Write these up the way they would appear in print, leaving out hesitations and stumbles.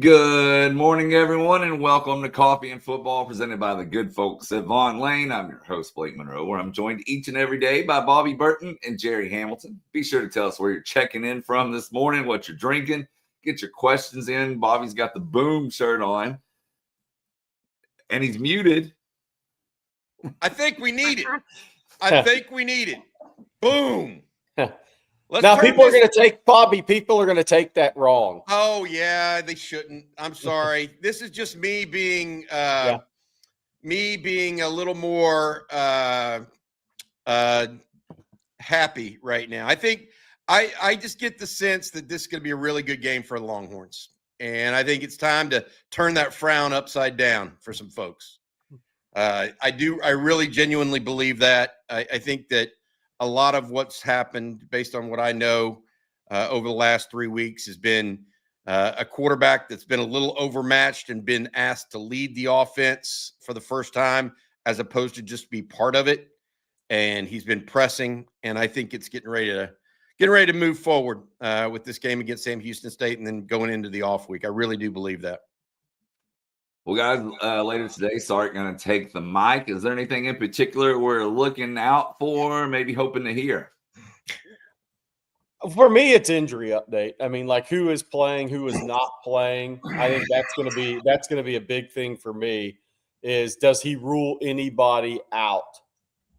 Good morning, everyone, and welcome to Coffee and Football, presented by the good folks at Vaughn Lane. I'm your host, Blake Monroe, where I'm joined each and every day by Bobby Burton and Jerry Hamilton. Be sure to tell us where you're checking in from this morning, what you're drinking. Get your questions in. Bobby's got the Boom shirt on, and he's muted. I think we need it. Boom. Now people are going to take People are going to take that wrong. Oh yeah, they shouldn't. I'm sorry. This is just me being a little more happy right now. I think I just get the sense that this is going to be a really good game for the Longhorns, and I think it's time to turn that frown upside down for some folks. I really genuinely believe that. I think that a lot of what's happened, based on what I know over the last 3 weeks, has been a quarterback that's been a little overmatched and been asked to lead the offense for the first time, as opposed to just be part of it. And he's been pressing, and I think it's getting ready to move forward with this game against Sam Houston State, and then going into the off week. I really do believe that. Well, guys, later today, Sark going to take the mic. Is there anything in particular we're looking out for, maybe hoping to hear? For me, it's injury update. I mean, like, who is playing, who is not playing. I think that's going to be a big thing for me. Is, does he rule anybody out?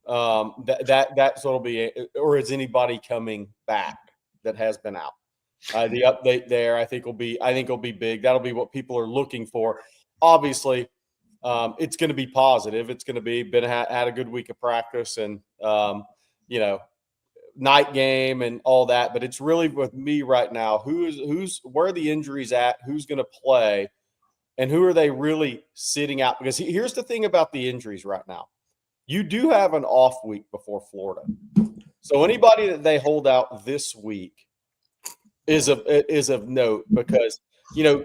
That's what'll be, or is anybody coming back that has been out? The update there, I think will be big. That'll be what people are looking for. Obviously, it's going to be positive. It's going to be had a good week of practice and night game and all that. But it's really, with me right now, where are the injuries at? Who's going to play, and who are they really sitting out? Because here's the thing about the injuries right now: you do have an off week before Florida, so anybody that they hold out this week is of note, because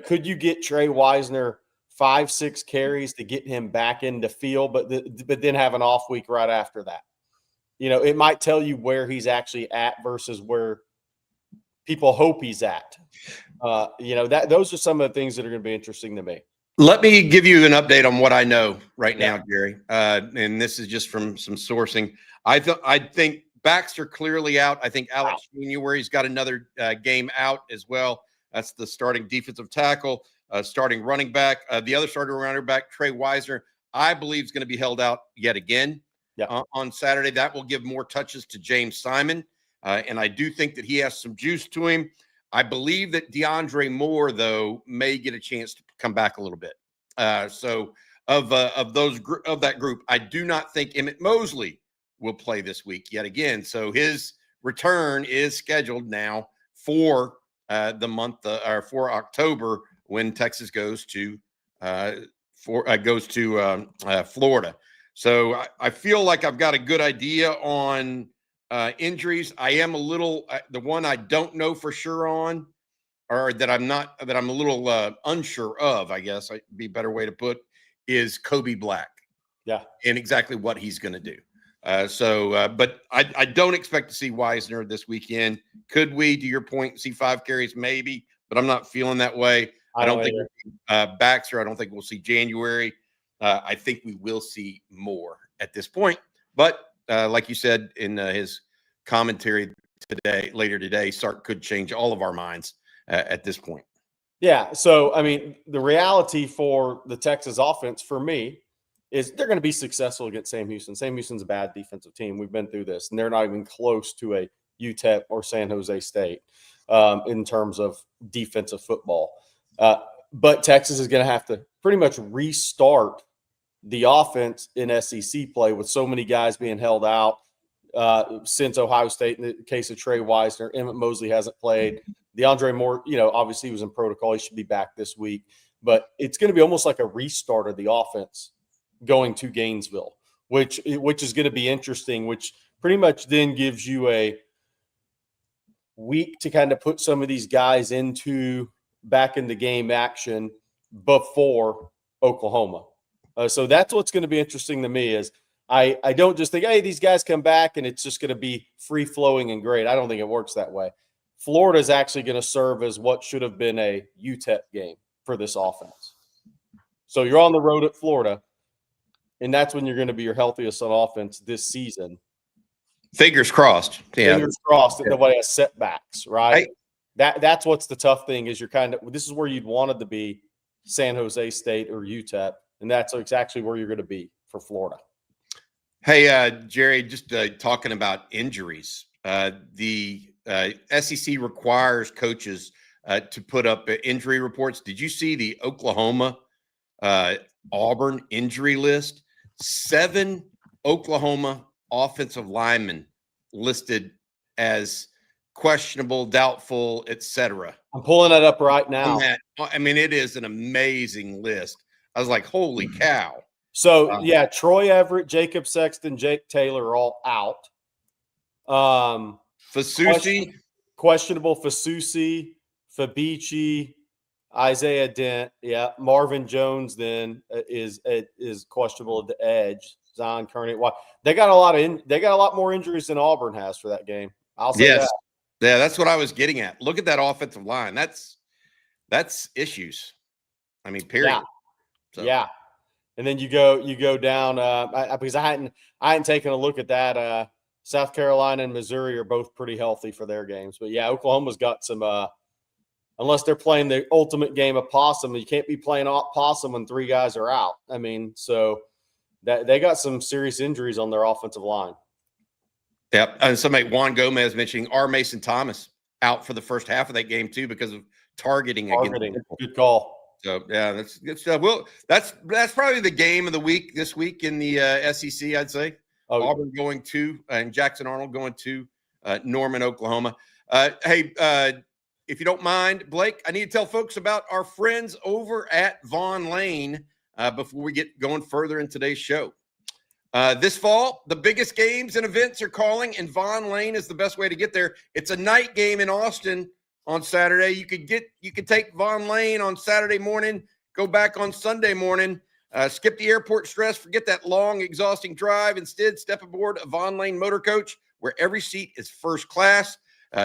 could you get Trey Wisner 5-6 carries to get him back into field, but then have an off week right after that? It might tell you where he's actually at versus where people hope he's at. Those are some of the things that are going to be interesting to me. Let me give you an update on what I know right now, Jerry. And this is just from some sourcing. I think Baxter clearly out. I think Alex January's got another game out as well. That's the starting defensive tackle. Starting running back, the other starting running back, Trey Wisner, I believe is going to be held out yet again on Saturday. That will give more touches to James Simon, and I do think that he has some juice to him. I believe that DeAndre Moore, though, may get a chance to come back a little bit. So of that group, I do not think Emmett Mosley will play this week yet again. So his return is scheduled now for the month or for October, when Texas goes to Florida. So I feel like I've got a good idea on injuries. I am a little the one I don't know for sure on, or that I'm a little unsure of, I guess would be a better way to put, is Kobe Black. Yeah, and exactly what he's going to do. But I don't expect to see Wisner this weekend. Could we, to your point, see 5 carries? Maybe, but I'm not feeling that way. I don't think Baxter. I don't think we'll see January. I think we will see more at this point. But like you said in his commentary later today, Sark could change all of our minds at this point. Yeah. So, I mean, the reality for the Texas offense, for me, is they're going to be successful against Sam Houston. Sam Houston's a bad defensive team. We've been through this, and they're not even close to a UTEP or San Jose State in terms of defensive football. But Texas is going to have to pretty much restart the offense in SEC play, with so many guys being held out since Ohio State. In the case of Trey Wisner, Emmett Mosley hasn't played. DeAndre Moore, obviously he was in protocol. He should be back this week. But it's going to be almost like a restart of the offense going to Gainesville, which is going to be interesting, which pretty much then gives you a week to kind of put some of these guys back into game action before Oklahoma. So that's what's going to be interesting to me. Is I don't just think, hey, these guys come back and it's just going to be free flowing and great. I don't think it works that way. Florida is actually going to serve as what should have been a UTEP game for this offense. So you're on the road at Florida, and that's when you're going to be your healthiest on offense this season. Fingers crossed. Yeah. Fingers crossed that nobody has setbacks, right? I, That's what's the tough thing is this is where you'd wanted to be, San Jose State or UTEP, and that's actually where you're going to be for Florida. Hey, Jerry, just talking about injuries. The SEC requires coaches to put up injury reports. Did you see the Oklahoma Auburn injury list? 7 Oklahoma offensive linemen listed as questionable, doubtful, etc. I'm pulling that up right now. I mean, it is an amazing list. I was like, holy cow. So, yeah, Troy Everett, Jacob Sexton, Jake Taylor are all out. Fasusi. Questionable Fasusi, Fabici, Isaiah Dent. Yeah, Marvin Jones then is questionable at the edge. Zion Kearney. They got a lot more injuries than Auburn has for that game. I'll say that. Yeah, that's what I was getting at. Look at that offensive line. That's issues. I mean, period. Yeah. So. Yeah. And then you go down because I hadn't taken a look at that. South Carolina and Missouri are both pretty healthy for their games. But yeah, Oklahoma's got some unless they're playing the ultimate game of possum, you can't be playing possum when 3 guys are out. I mean, so that they got some serious injuries on their offensive line. Yep. And somebody, Juan Gomez, mentioning R. Mason Thomas out for the first half of that game too because of targeting. Good call. So yeah, that's good stuff. Well, that's probably the game of the week this week in the SEC. I'd say Auburn going to and Jackson Arnold going to Norman, Oklahoma. Hey, if you don't mind, Blake, I need to tell folks about our friends over at Vaughn Lane before we get going further in today's show. This fall, the biggest games and events are calling, and Vaughn Lane is the best way to get there. It's a night game in Austin on Saturday. You could take Vaughn Lane on Saturday morning, go back on Sunday morning, skip the airport stress, forget that long, exhausting drive. Instead, step aboard a Vaughn Lane motor coach where every seat is first class.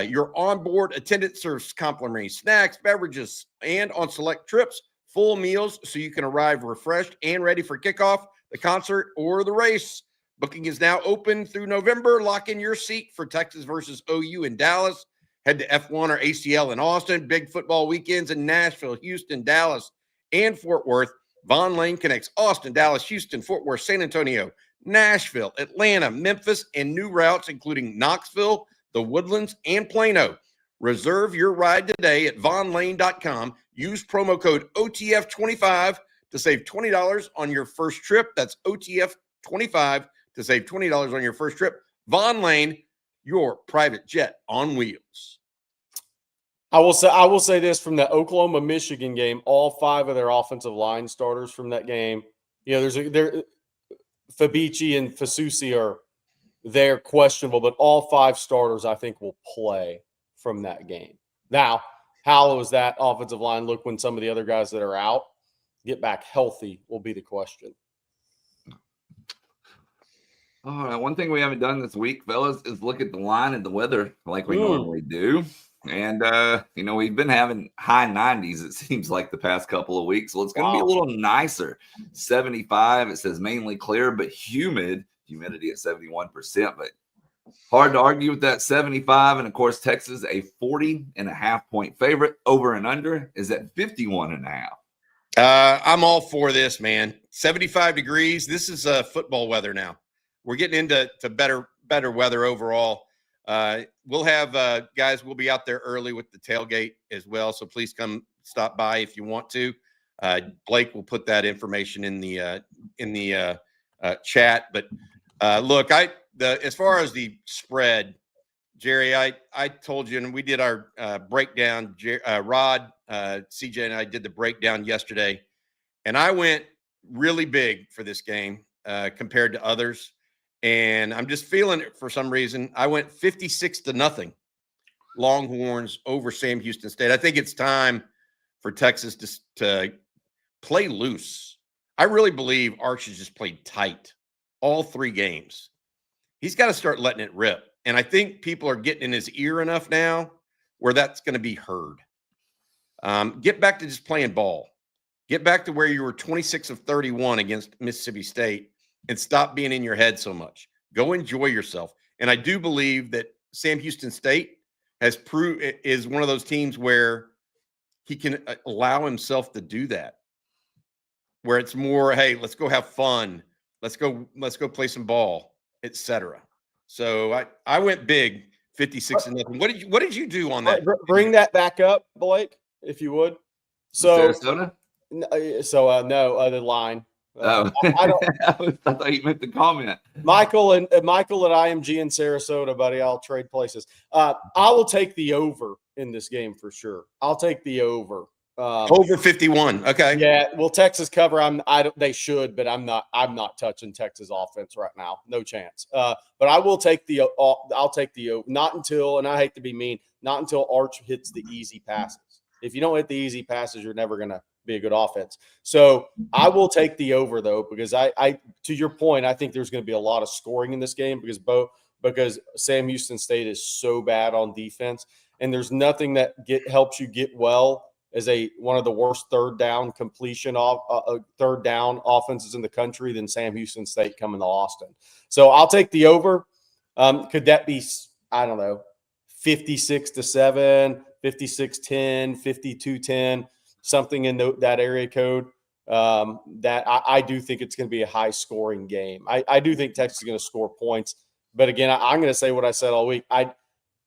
Your onboard attendant serves complimentary snacks, beverages, and on select trips, full meals so you can arrive refreshed and ready for kickoff, the concert, or the race. Booking is now open through November. Lock in your seat for Texas versus OU in Dallas. Head to F1 or ACL in Austin. Big football weekends in Nashville, Houston, Dallas, and Fort Worth. Vaughn Lane connects Austin, Dallas, Houston, Fort Worth, San Antonio, Nashville, Atlanta, Memphis, and new routes including Knoxville, the Woodlands, and Plano. Reserve your ride today at vaughnlane.com. Use promo code OTF25 to save $20 on your first trip. That's OTF25 to save $20 on your first trip. Vaughn Lane, your private jet on wheels. I will say this from the Oklahoma-Michigan game, all 5 of their offensive line starters from that game, Fabici and Fasusi they're questionable, but all 5 starters I think will play from that game. Now, how does that offensive line look when some of the other guys that are out get back healthy will be the question. All right, one thing we haven't done this week, fellas, is look at the line and the weather like we normally do. And, we've been having high 90s, it seems like, the past couple of weeks. Well, it's going to be a little nicer. 75, it says mainly clear, but humidity at 71%. But hard to argue with that 75. And, of course, Texas, a 40.5-point favorite. Over and under is at 51.5. I'm all for this, man. 75 degrees. This is football weather now. We're getting into better weather overall. We'll have guys. We'll be out there early with the tailgate as well. So please come stop by if you want to. Blake will put that information in the chat. But look, as far as the spread, Jerry, I told you, and we did our breakdown. Rod, CJ, and I did the breakdown yesterday, and I went really big for this game compared to others. And I'm just feeling it for some reason. I went 56-0 Longhorns over Sam Houston State. I think it's time for Texas to play loose. I really believe Arch has just played tight all 3 games. He's got to start letting it rip. And I think people are getting in his ear enough now where that's going to be heard. Get back to just playing ball. Get back to where you were 26 of 31 against Mississippi State and stop being in your head so much. Go enjoy yourself. And I do believe that Sam Houston State is one of those teams where he can allow himself to do that, where it's more, hey, let's go have fun. Let's go play some ball, etc. So I went big, 56-0. What did you do on that? Bring that back up, Blake, if you would. So Sarasota? No, the line. I thought you meant the comment. Michael at IMG in Sarasota, buddy. I'll trade places. I will take the over in this game for sure. I'll take the over. Over 51. Okay. Yeah. Will Texas cover? They should, but I'm not touching Texas offense right now. No chance. But I will take the. I'll take the over. Not until, and I hate to be mean, not until Arch hits the easy passes. If you don't hit the easy passes, you're never gonna be a good offense. So I will take the over though, because I to your point, I think there's going to be a lot of scoring in this game because Sam Houston State is so bad on defense, and there's nothing that helps you get well as one of the worst third down offenses in the country than Sam Houston State coming to Austin. So I'll take the over. Could that be, I don't know, 56-7, 56-10, 52-10? Something in that area code, that I do think it's going to be a high-scoring game. I do think Texas is going to score points. But, again, I'm going to say what I said all week.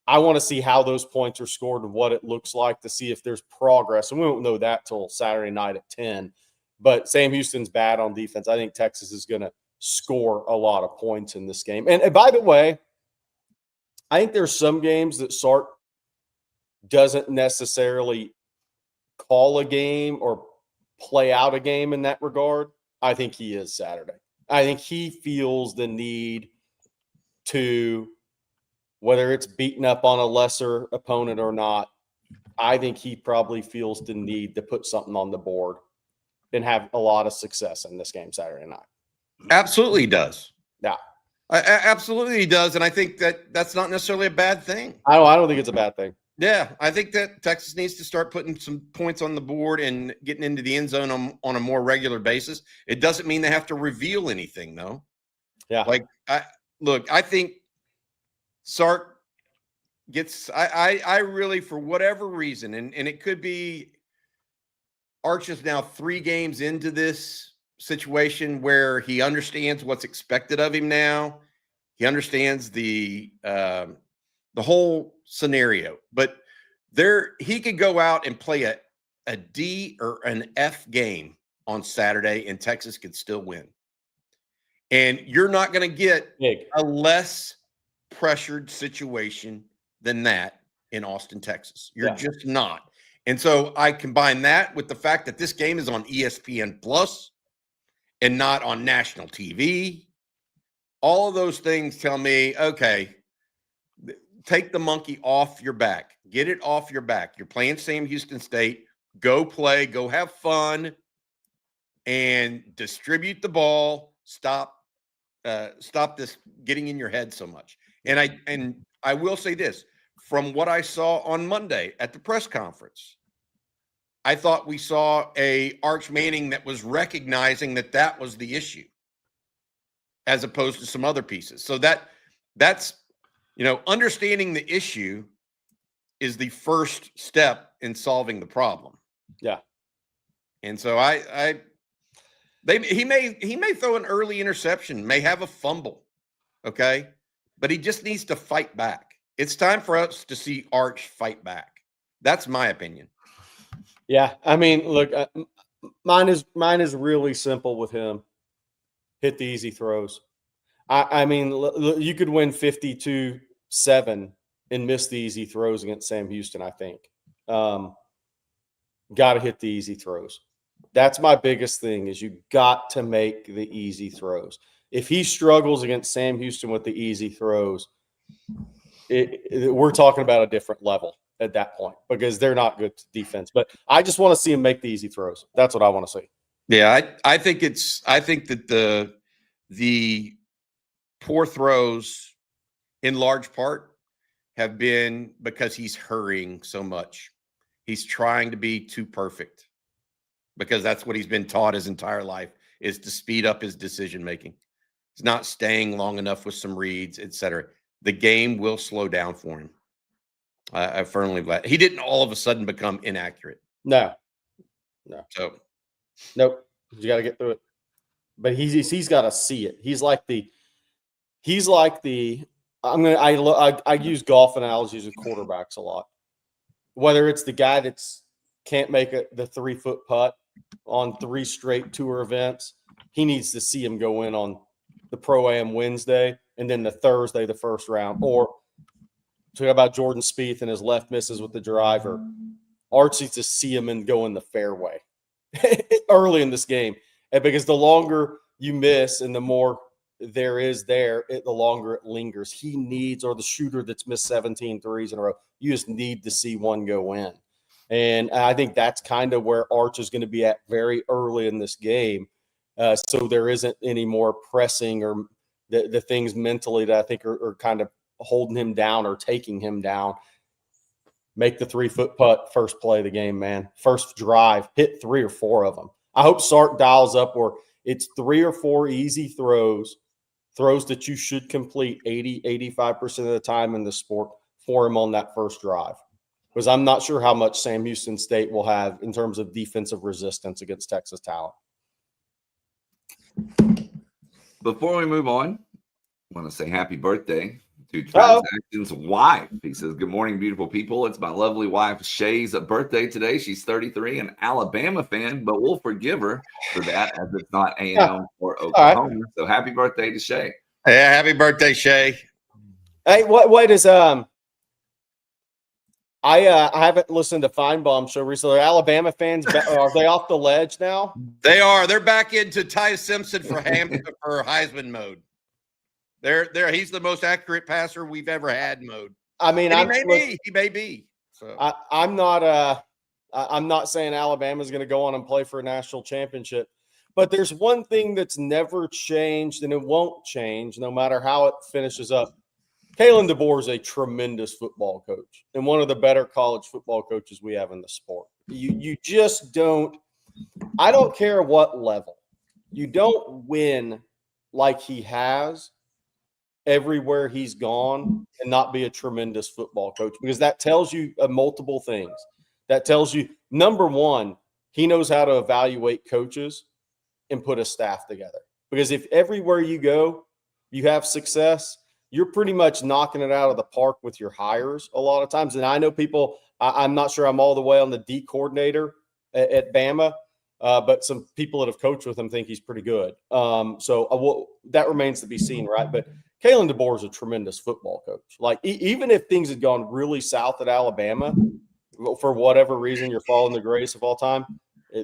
I want to see how those points are scored and what it looks like to see if there's progress. And we won't know that till Saturday night at 10. But Sam Houston's bad on defense. I think Texas is going to score a lot of points in this game. And by the way, I think there's some games that Sark doesn't necessarily call a game or play out a game in that regard. I think he is Saturday. I think he feels the need to, whether it's beating up on a lesser opponent or not, I think he probably feels the need to put something on the board and have a lot of success in this game Saturday night. Absolutely he does. Yeah. Absolutely he does. And I think that's not necessarily a bad thing. I don't think it's a bad thing. Yeah, I think that Texas needs to start putting some points on the board and getting into the end zone on a more regular basis. It doesn't mean they have to reveal anything, though. Yeah. Like, I think Sark gets – I really, for whatever reason, and it could be Arch is now 3 games into this situation where he understands what's expected of him now. He understands the whole scenario, but he could go out and play a D or an F game on Saturday and Texas could still win. And you're not going to get a less pressured situation than that in Austin, Texas. You're just not. And so I combine that with the fact that this game is on ESPN Plus and not on national TV. All of those things tell me, okay, take the monkey off your back. Get it off your back. You're playing Sam Houston State. Go play. Go have fun. And distribute the ball. Stop this getting in your head so much. And I will say this. From what I saw on Monday at the press conference, I thought we saw a Arch Manning that was recognizing that was the issue as opposed to some other pieces. So that's understanding the issue is the first step in solving the problem. Yeah. And so he may throw an early interception, may have a fumble. Okay. But he just needs to fight back. It's time for us to see Arch fight back. That's my opinion. Yeah. I mean, look, mine is really simple with him. Hit the easy throws. I mean, you could win 52-7 and miss the easy throws against Sam Houston, I think. Got to hit the easy throws. That's my biggest thing is you got to make the easy throws. If he struggles against Sam Houston with the easy throws, we're talking about a different level at that point because they're not good defense. But I just want to see him make the easy throws. That's what I want to see. Yeah, I think that the poor throws in large part have been because he's hurrying so much. He's trying to be too perfect. because that's what he's been taught his entire life, is to speed up his decision making. He's not staying long enough with some reads, etc. The game will slow down for him. I firmly believe he didn't all of a sudden become inaccurate. No. So Nope. You got to get through it. But he's got to see it. He's like the I use golf analogies with quarterbacks a lot. Whether it's the guy that's can't make the 3-foot putt on 3 straight tour events, he needs to see him go in on the Pro-Am Wednesday and then the Thursday, the first round. Or talk about Jordan Spieth and his left misses with the driver. Arch needs to see him and go in the fairway early in this game. And because the longer you miss and the more there is the longer it lingers. He needs, or the shooter that's missed 17 threes in a row, you just need to see one go in. And I think that's kind of where Arch is going to be at very early in this game. So there isn't any more pressing or the things mentally that I think are kind of holding him down or taking him down. Make the 3-foot putt first play of the game, man. First drive, hit 3 or 4 of them. I hope Sark dials up where it's 3 or 4 easy throws that you should complete 80-85% of the time in the sport for him on that first drive. Because I'm not sure how much Sam Houston State will have in terms of defensive resistance against Texas talent. Before we move on, I want to say happy birthday to Transaction's wife. He says, good morning, beautiful people. It's my lovely wife, Shay's birthday today. She's 33, an Alabama fan, but we'll forgive her for that as it's not A&M or Oklahoma. Right. So happy birthday to Shay. Yeah, happy birthday, Shay. Hey, what is I haven't listened to Feinbaum's show recently. Are Alabama fans, are they off the ledge now? They are. They're back into Ty Simpson for Heisman mode. He's the most accurate passer we've ever had mode. I mean, he may be. So I'm not saying Alabama's going to go on and play for a national championship, but there's one thing that's never changed, and it won't change no matter how it finishes up. Kalen DeBoer is a tremendous football coach and one of the better college football coaches we have in the sport. You just don't – I don't care what level. You don't win like he has everywhere he's gone and not be a tremendous football coach, because that tells you multiple things. That tells you, number one, he knows how to evaluate coaches and put a staff together. Because if everywhere you go, you have success – you're pretty much knocking it out of the park with your hires a lot of times. And I know people, I'm not sure I'm all the way on the D coordinator at Bama, but some people that have coached with him think he's pretty good. That remains to be seen, right? But Kalen DeBoer is a tremendous football coach. Like, even if things had gone really south at Alabama, for whatever reason, you're following the greatest of all time,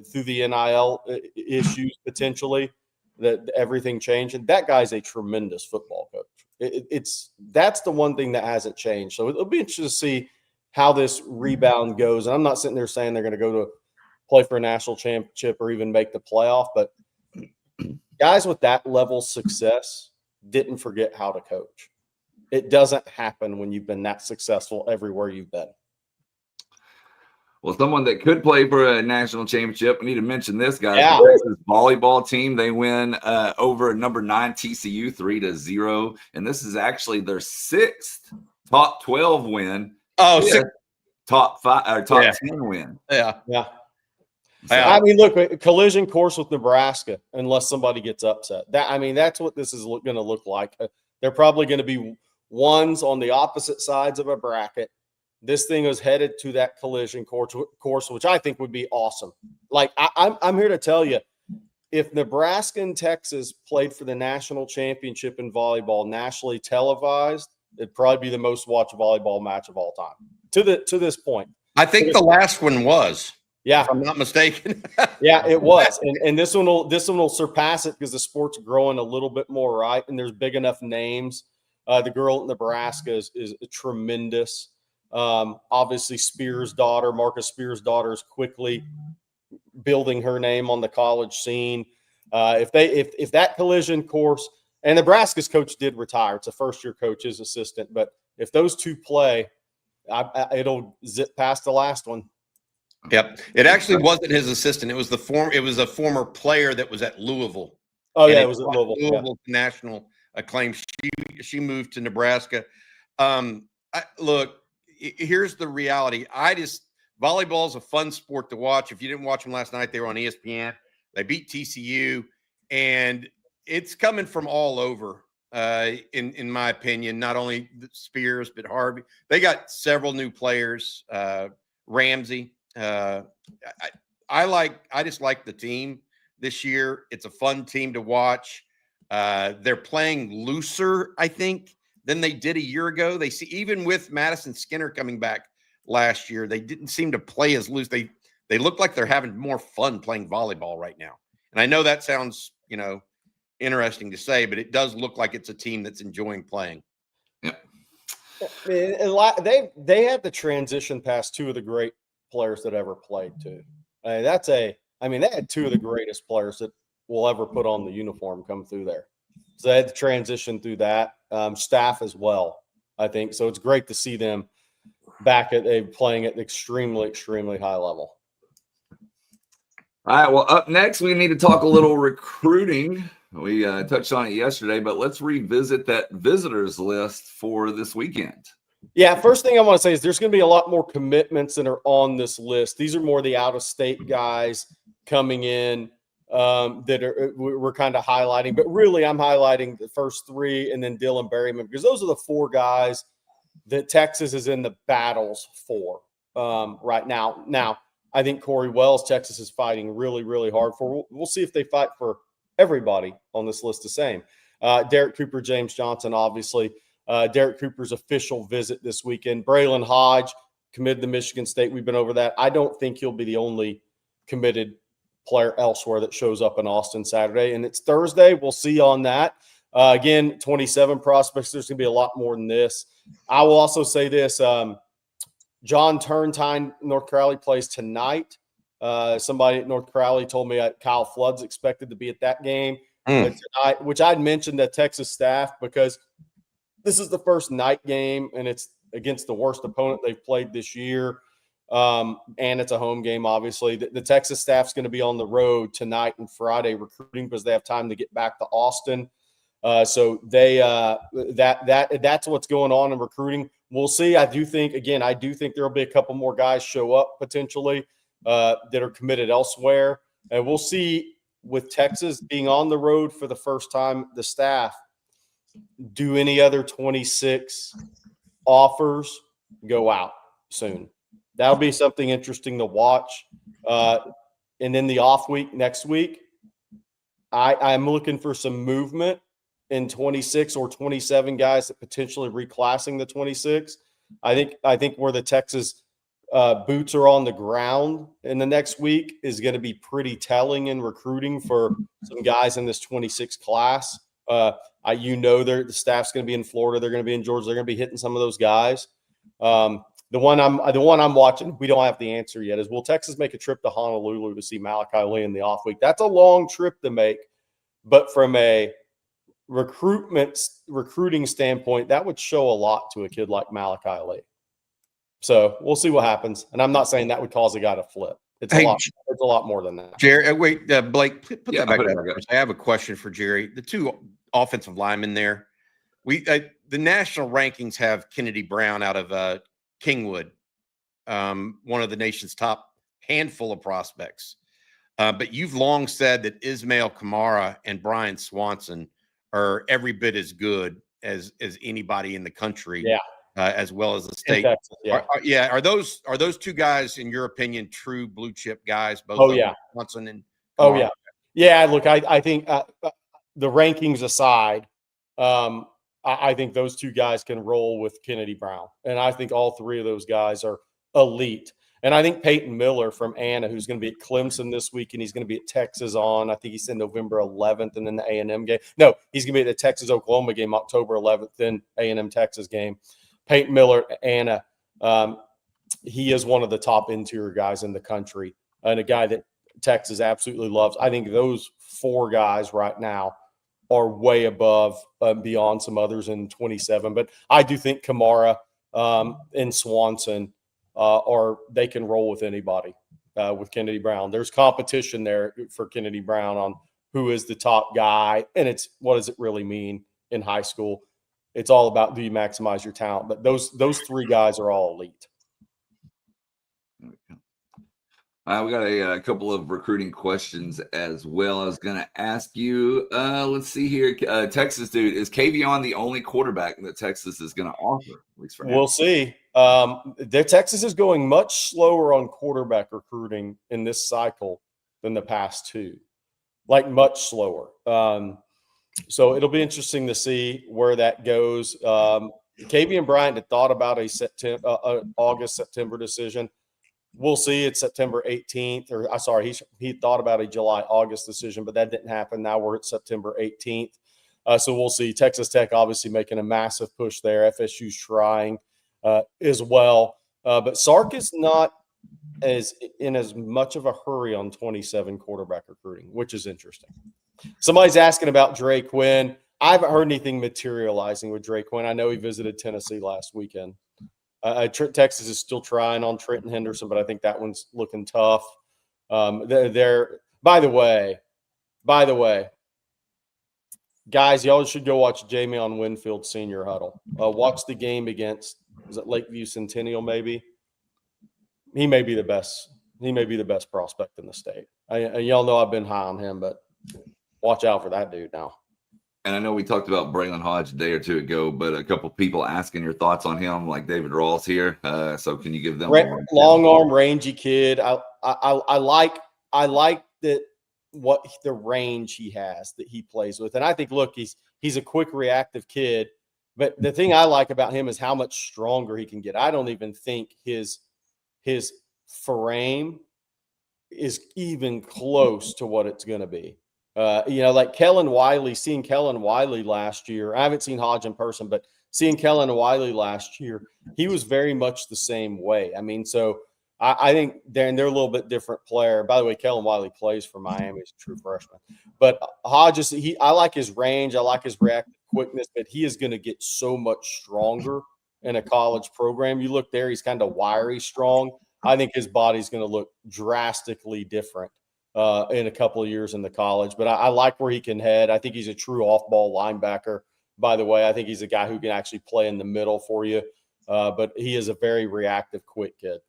through the NIL issues potentially, that everything changed. And that guy's a tremendous football coach. That's the one thing that hasn't changed. So it'll be interesting to see how this rebound goes. And I'm not sitting there saying they're going to go to play for a national championship or even make the playoff, but guys with that level of success didn't forget how to coach. It doesn't happen when you've been that successful everywhere you've been. Well, someone that could play for a national championship, we need to mention this, guys. Yeah. The Texas volleyball team, they win over number 9 TCU 3-0. And this is actually their 6th top 12 win. Top 10 win. Yeah. So, I mean, look, a collision course with Nebraska, unless somebody gets upset. That's what this is going to look like. They're probably going to be ones on the opposite sides of a bracket. This thing is headed to that collision course, which I think would be awesome. Like, I'm here to tell you, if Nebraska and Texas played for the national championship in volleyball, nationally televised, it'd probably be the most watched volleyball match of all time to this point. I think the last one was. Yeah, if I'm not mistaken. Yeah, it was, and this one will surpass it because the sport's growing a little bit more, right? And there's big enough names. The girl at Nebraska is tremendous. Obviously, Marcus Spears' daughter, is quickly building her name on the college scene. If that collision course, and Nebraska's coach did retire, it's a first-year coach, his assistant, but if those two play, it'll zip past the last one. Yep. It actually wasn't his assistant. It was a former player that was at Louisville. Oh, And yeah, it was at Louisville. Louisville national acclaim. She moved to Nebraska. Look, here's the reality. Volleyball is a fun sport to watch. If you didn't watch them last night, they were on ESPN. They beat TCU, and it's coming from all over. In my opinion, not only Spears but Harvey. They got several new players. Ramsey. I just like the team this year. It's a fun team to watch. They're playing looser, I think, than they did a year ago. Even with Madison Skinner coming back last year, they didn't seem to play as loose. They look like they're having more fun playing volleyball right now. And I know that sounds, interesting to say, but it does look like it's a team that's enjoying playing. Yeah. They had to transition past two of the great players that ever played too. They had two of the greatest players that will ever put on the uniform come through there. So they had to transition through that. Staff as well, I think. So it's great to see them back playing at extremely, extremely high level. All right. Well, up next, we need to talk a little recruiting. We touched on it yesterday, but let's revisit that visitors list for this weekend. Yeah, first thing I want to say is there's going to be a lot more commitments that are on this list. These are more the out-of-state guys coming in that we're kind of highlighting. But really, I'm highlighting the first three and then Dylan Berryman because those are the four guys that Texas is in the battles for right now. Now, I think Corey Wells, Texas is fighting really, really hard for. We'll see if they fight for everybody on this list the same. Derek Cooper, James Johnson, obviously. Derek Cooper's official visit this weekend. Braylon Hodge committed to Michigan State. We've been over that. I don't think he'll be the only committed player elsewhere that shows up in Austin Saturday. And it's Thursday. We'll see on that. Again, 27 prospects. There's going to be a lot more than this. I will also say this. John Turntine, North Crowley, plays tonight. Somebody at North Crowley told me Kyle Flood's expected to be at that game tonight, which I'd mentioned to Texas staff because this is the first night game, and it's against the worst opponent they've played this year. And it's a home game, obviously. The Texas staff's going to be on the road tonight and Friday recruiting because they have time to get back to Austin. So they that's what's going on in recruiting. We'll see. I do think there will be a couple more guys show up potentially that are committed elsewhere. And we'll see with Texas being on the road for the first time, the staff, do any other 26 offers go out soon? That'll be something interesting to watch. And then the off week next week, I'm looking for some movement in 26 or 27 guys that potentially reclassing the 26. I think where the Texas boots are on the ground in the next week is going to be pretty telling in recruiting for some guys in this 26 class. The staff's going to be in Florida. They're going to be in Georgia. They're going to be hitting some of those guys. The one I'm watching, we don't have the answer yet, is will Texas make a trip to Honolulu to see Malachi Lee in the off week? That's a long trip to make, but from a recruiting standpoint, that would show a lot to a kid like Malachi Lee. So we'll see what happens. And I'm not saying that would cause a guy to flip. It's a lot more than that. Jerry, wait, Blake, put that back up. I have a question for Jerry. The two offensive linemen there, the national rankings have Kennedy Brown out of Kingwood, one of the nation's top handful of prospects. But you've long said that Ismail Kamara and Brian Swanson are every bit as good as anybody in the country. Yeah. As well as the state. Texas, yeah. Are those two guys, in your opinion, true blue chip guys? Both Swanson and Kamara? Oh yeah. Yeah. Look, I think the rankings aside, I think those two guys can roll with Kennedy Brown, and I think all three of those guys are elite. And I think Peyton Miller from Anna, who's going to be at Clemson this week, and he's going to be at Texas I think he's in November 11th, and then the A&M game. No, he's going to be at the Texas-Oklahoma game October 11th, then A&M Texas game. Peyton Miller, Anna, he is one of the top interior guys in the country and a guy that Texas absolutely loves. I think those four guys right now are way above beyond some others in 27. But I do think Kamara and Swanson they can roll with anybody. with Kennedy Brown. There's competition there for Kennedy Brown on who is the top guy, and it's what does it really mean in high school? It's all about, do you maximize your talent? But those three guys are all elite. We got a couple of recruiting questions as well. I was going to ask you, let's see here. Texas, dude, is Kavion the only quarterback that Texas is going to offer? At least for now? We'll see. Texas is going much slower on quarterback recruiting in this cycle than the past two, like much slower. So it'll be interesting to see where that goes. Kavion Bryant had thought about a August-September decision. We'll see. It's September 18th, or sorry, he thought about a July-August decision, but that didn't happen. Now we're at September 18th. So we'll see. Texas Tech obviously making a massive push there. FSU's trying as well. But Sark is not as much of a hurry on 27 quarterback recruiting, which is interesting. Somebody's asking about Dre Quinn. I haven't heard anything materializing with Dre Quinn. I know he visited Tennessee last weekend. Texas is still trying on Trenton Henderson, but I think that one's looking tough. They're by the way, guys, y'all should go watch Jamion Winfield senior huddle. Watch the game against, is it Lakeview Centennial? Maybe he may be the best. He may be the best prospect in the state. Y'all know I've been high on him, but watch out for that dude now. And I know we talked about Braylon Hodge a day or two ago, but a couple people asking your thoughts on him, like David Rawls here. So can you give them long arm, rangy kid? I like that what the range he has that he plays with, and I think he's a quick, reactive kid. But the thing I like about him is how much stronger he can get. I don't even think his frame is even close to what it's going to be. Like Kellen Wiley, seeing Kellen Wiley last year, I haven't seen Hodge in person, but seeing Kellen Wiley last year, he was very much the same way. I mean, so I think they're a little bit different player. By the way, Kellen Wiley plays for Miami as a true freshman. But Hodge, I like his range. I like his reactive quickness, but he is going to get so much stronger in a college program. You look there, he's kind of wiry strong. I think his body's going to look drastically different in a couple of years in the college, but I like where he can head. I think he's a true off-ball linebacker. By the way, I think he's a guy who can actually play in the middle for you, but he is a very reactive, quick kid.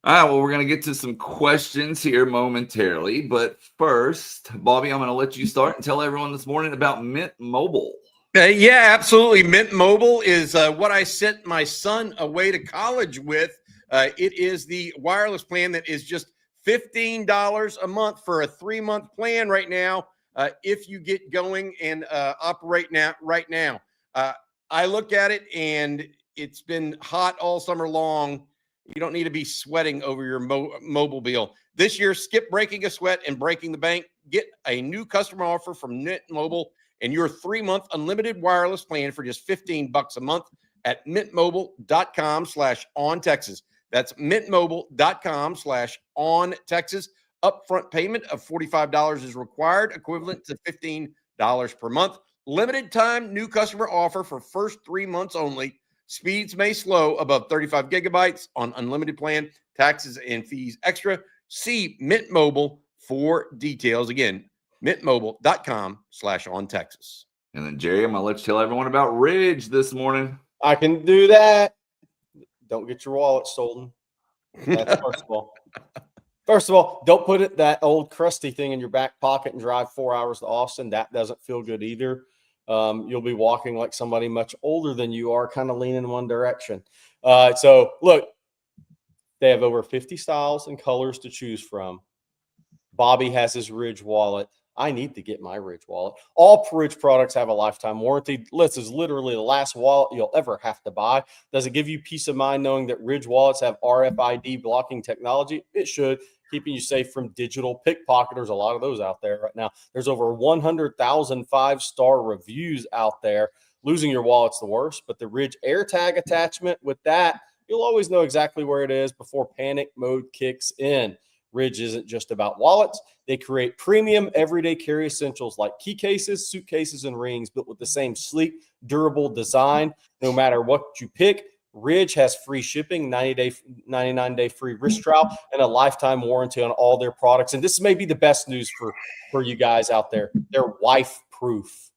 All right, well, we're going to get to some questions here momentarily, but first, Bobby, I'm going to let you start and tell everyone this morning about Mint Mobile. Yeah, absolutely. Mint Mobile is what I sent my son away to college with. It is the wireless plan that is just $15 a month for a 3-month plan right now. If you get going and operate right now, I look at it and it's been hot all summer long. You don't need to be sweating over your mobile bill. This year, skip breaking a sweat and breaking the bank. Get a new customer offer from Mint Mobile and your 3-month unlimited wireless plan for just $15 a month at mintmobile.com/ontexas. That's mintmobile.com/ontexas. Upfront payment of $45 is required, equivalent to $15 per month. Limited time new customer offer for first 3 months only. Speeds may slow above 35 gigabytes on unlimited plan. Taxes and fees extra. See Mint Mobile for details. Again, mintmobile.com/ontexas. And then, Jerry, I'm going to let you tell everyone about Ridge this morning. I can do that. Don't get your wallet stolen. That's first of all, don't put that old crusty thing in your back pocket and drive 4 hours to Austin. That doesn't feel good either. You'll be walking like somebody much older than you are, kind of leaning in one direction. So look, they have over 50 styles and colors to choose from. Bobby has his Ridge wallet. I need to get my Ridge wallet. All Ridge products have a lifetime warranty. This is literally the last wallet you'll ever have to buy. Does it give you peace of mind knowing that Ridge wallets have RFID blocking technology? It should, keeping you safe from digital pickpocketers. A lot of those out there right now. There's over 100,000 5-star reviews out there. Losing your wallet's the worst, but the Ridge AirTag attachment, with that, you'll always know exactly where it is before panic mode kicks in. Ridge isn't just about wallets. They create premium everyday carry essentials like key cases, suitcases, and rings built with the same sleek, durable design. No matter what you pick, Ridge has free shipping, 99-day free risk trial, and a lifetime warranty on all their products. And this may be the best news for you guys out there. They're wife-proof.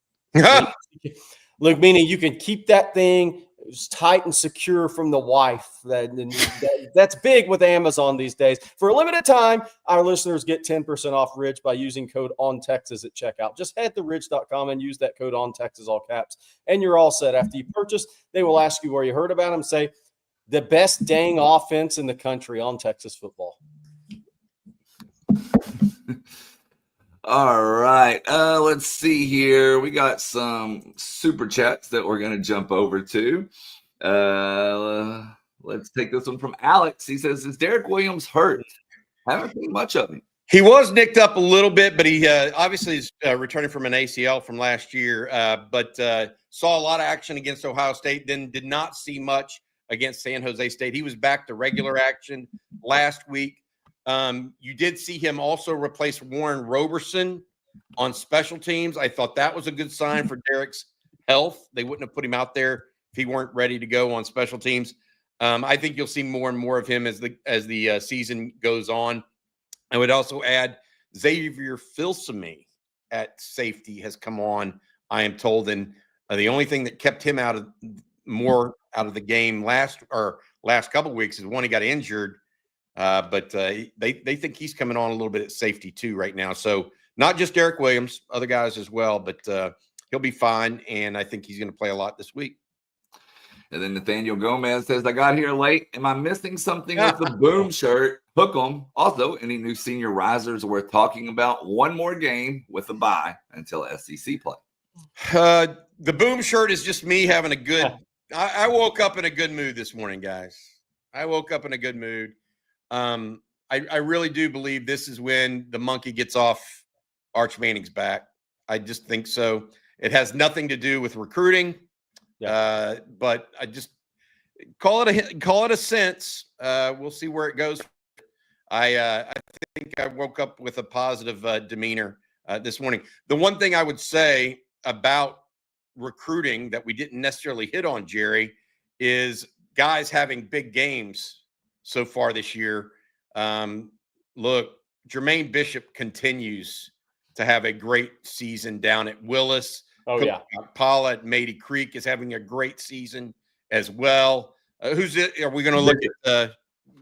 Look, meaning you can keep that thing tight and secure from the wife. That's big with Amazon these days. For a limited time, our listeners get 10% off Ridge by using code ONTexas at checkout. Just head to ridge.com and use that code ONTexas, all caps, and you're all set. After you purchase, they will ask you where you heard about them. Say, the best dang offense in the country on Texas football. All right. Let's see here. We got some super chats that we're going to jump over to. Let's take this one from Alex. He says, is Derek Williams hurt? Haven't seen much of him. He was nicked up a little bit, but he obviously is returning from an ACL from last year, but saw a lot of action against Ohio State, then did not see much against San Jose State. He was back to regular action last week. You did see him also replace Warren Roberson on special teams. I thought that was a good sign for Derek's health. They wouldn't have put him out there if he weren't ready to go on special teams. I think you'll see more and more of him as the season goes on. I would also add Xavier Filsaime at safety has come on, I am told, and the only thing that kept him out of the game last couple of weeks is one, he got injured. But they think he's coming on a little bit at safety too right now. So not just Derek Williams, other guys as well, but he'll be fine. And I think he's going to play a lot this week. And then Nathaniel Gomez says, I got here late. Am I missing something with the boom shirt? Hook 'em. Also, any new senior risers worth talking about? One more game with a bye until SEC play. The boom shirt is just me having a good – I woke up in a good mood this morning, guys. I woke up in a good mood. I really do believe this is when the monkey gets off Arch Manning's back. I just think so. It has nothing to do with recruiting, but I just call it a sense. We'll see where it goes. I think I woke up with a positive demeanor this morning. The one thing I would say about recruiting that we didn't necessarily hit on, Jerry, is guys having big games so far this year. Look, Jermaine Bishop continues to have a great season down at Willis. Oh, yeah. Paula at Mady Creek is having a great season as well. Who's it? Are we going to look at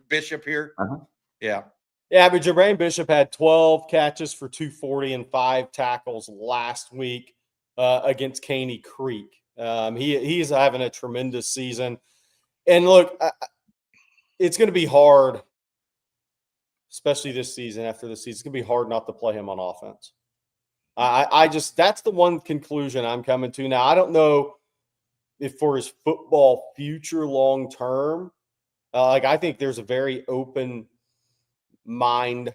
Bishop here? Uh-huh. Yeah. Yeah, but Jermaine Bishop had 12 catches for 240 and 5 tackles last week against Caney Creek. He's having a tremendous season. And look, it's going to be hard, especially this season, after the season. It's going to be hard not to play him on offense. That's the one conclusion I'm coming to. Now, I don't know if for his football future long term, I think there's a very open mind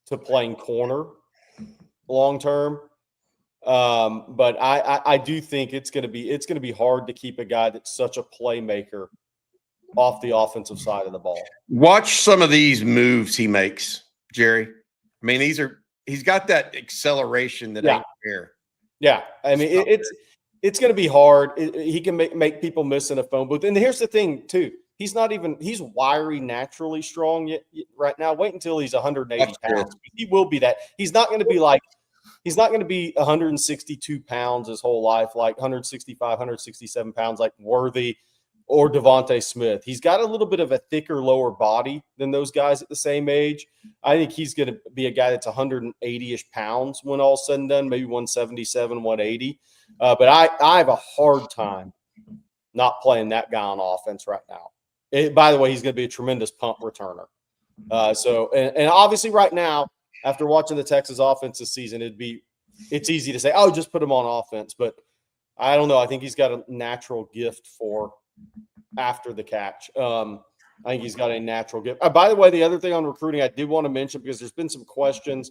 to playing corner long term. But I do think it's going to be hard to keep a guy that's such a playmaker off the offensive side of the ball. Watch some of these moves he makes, Jerry. I mean, he's got that acceleration that ain't fair. Yeah. I mean, it's going to be hard. He can make people miss in a phone booth. And here's the thing too. He's wiry, naturally strong yet right now. Wait until he's 180 pounds. He will be that. He's not going to be 162 pounds his whole life, like 165, 167 pounds, like Worthy or Devontae Smith. He's got a little bit of a thicker lower body than those guys at the same age. I think he's going to be a guy that's 180-ish pounds when all's said and done, maybe 177, 180. But I have a hard time not playing that guy on offense right now. By the way, he's going to be a tremendous punt returner. And obviously right now, after watching the Texas offense this season, it's easy to say, oh, just put him on offense. But I don't know. I think he's got a natural gift for after the catch. I think he's got a natural gift. By the way, the other thing on recruiting I did want to mention, because there's been some questions,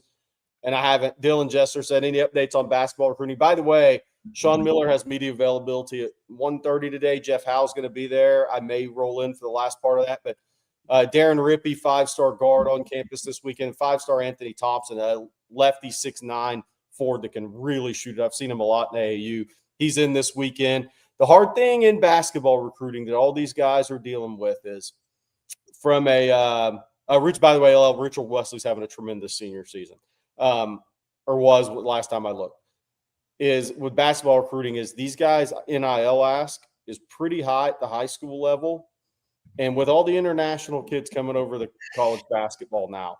and I haven't. Dylan Jester said, any updates on basketball recruiting? By the way, Sean Miller has media availability at 1:30 today. Jeff Howe's going to be there. I may roll in for the last part of that. But Darren Rippey, 5-star guard on campus this weekend. 5-star Anthony Thompson, a lefty, 6'9", forward that can really shoot it. I've seen him a lot in AAU. He's in this weekend. The hard thing in basketball recruiting that all these guys are dealing with is from Rich, by the way, Richard Wesley's having a tremendous senior season, or was last time I looked, is with basketball recruiting is these guys NIL ask is pretty high at the high school level. And with all the international kids coming over the college basketball now,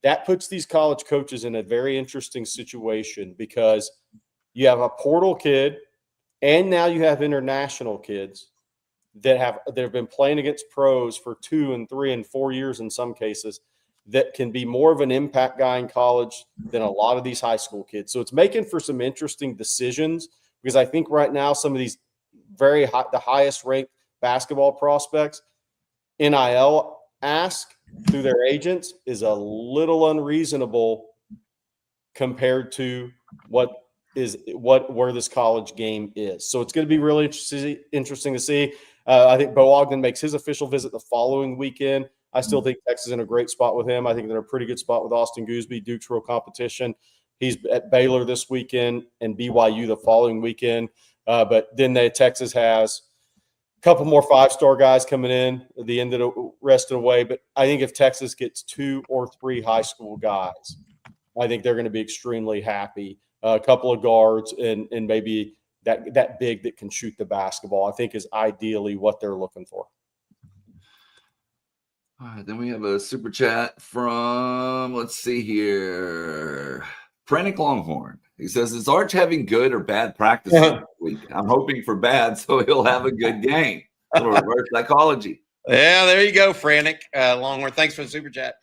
that puts these college coaches in a very interesting situation because you have a portal kid and now you have international kids that have been playing against pros for 2 and 3 and 4 years in some cases that can be more of an impact guy in college than a lot of these high school kids. So it's making for some interesting decisions because I think right now some of these the highest ranked basketball prospects, NIL ask through their agents is a little unreasonable compared to where this college game is. So it's going to be really interesting to see. I think Bo Ogden makes his official visit the following weekend. I still think Texas is in a great spot with him. I think they're in a pretty good spot with Austin Gooseby, Duke's real competition. He's at Baylor this weekend and BYU the following weekend. But then Texas has a couple more 5-star guys coming in at the end of the rest of the way. But I think if Texas gets 2 or 3 high school guys, I think they're going to be extremely happy. A couple of guards and maybe that big that can shoot the basketball, I think is ideally what they're looking for. All right, then we have a super chat from, let's see here, Frantic Longhorn. He says, is Arch having good or bad practice this week? I'm hoping for bad, so he'll have a good game. A little reverse psychology. Yeah, there you go, Frantic Longhorn. Thanks for the super chat.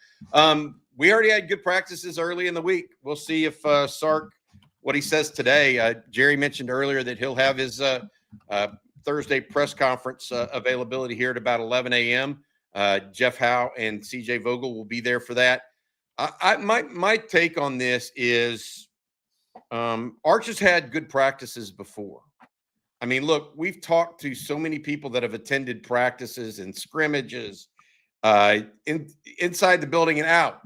We already had good practices early in the week. We'll see if Sark, what he says today. Jerry mentioned earlier that he'll have his Thursday press conference availability here at about 11 a.m. Jeff Howe and CJ Vogel will be there for that. My take on this is Arch has had good practices before. I mean, look, we've talked to so many people that have attended practices and scrimmages inside the building and out.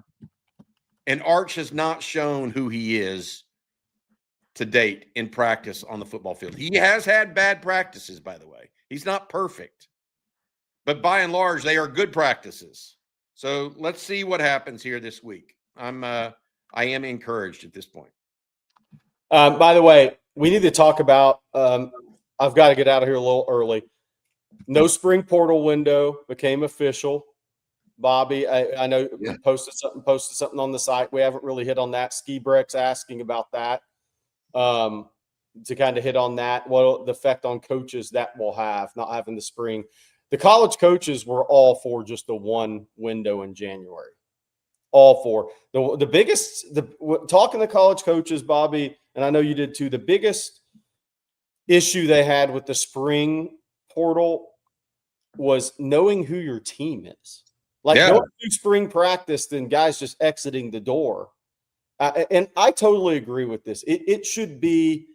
And Arch has not shown who he is to date in practice on the football field. He has had bad practices, by the way. He's not perfect. But by and large, they are good practices. So let's see what happens here this week. I am encouraged at this point. By the way, we need to talk about I've got to get out of here a little early. No spring portal window became official. Bobby, I know you posted something on the site. We haven't really hit on that. Ski Breck's asking about that. To kind of hit on that, what the effect on coaches that will have, not having the spring. The college coaches were all for just the one window in January. All for the biggest, talking to college coaches, Bobby, and I know you did too, the biggest issue they had with the spring portal was knowing who your team is. Like going through spring practice, then guys just exiting the door. And I totally agree with this. It should be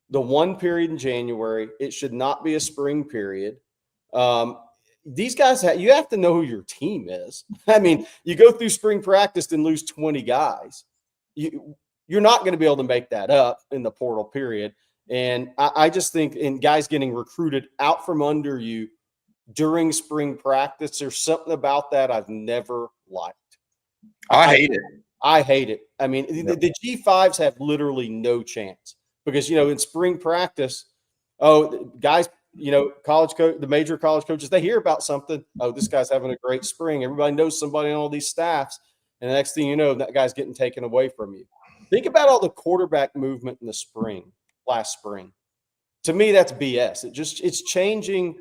the one period in January. It should not be a spring period. These guys, you have to know who your team is. I mean, you go through spring practice and lose 20 guys. You're not going to be able to make that up in the portal period. And I just think in guys getting recruited out from under you during spring practice, there's something about that I've never liked. I hate it. I hate it. I mean, the G5s have literally no chance because, in spring practice, guys, college coach, the major college coaches, they hear about something. Oh, this guy's having a great spring. Everybody knows somebody on all these staffs. And the next thing you know, that guy's getting taken away from you. Think about all the quarterback movement in the spring, last spring. To me, that's BS. It's changing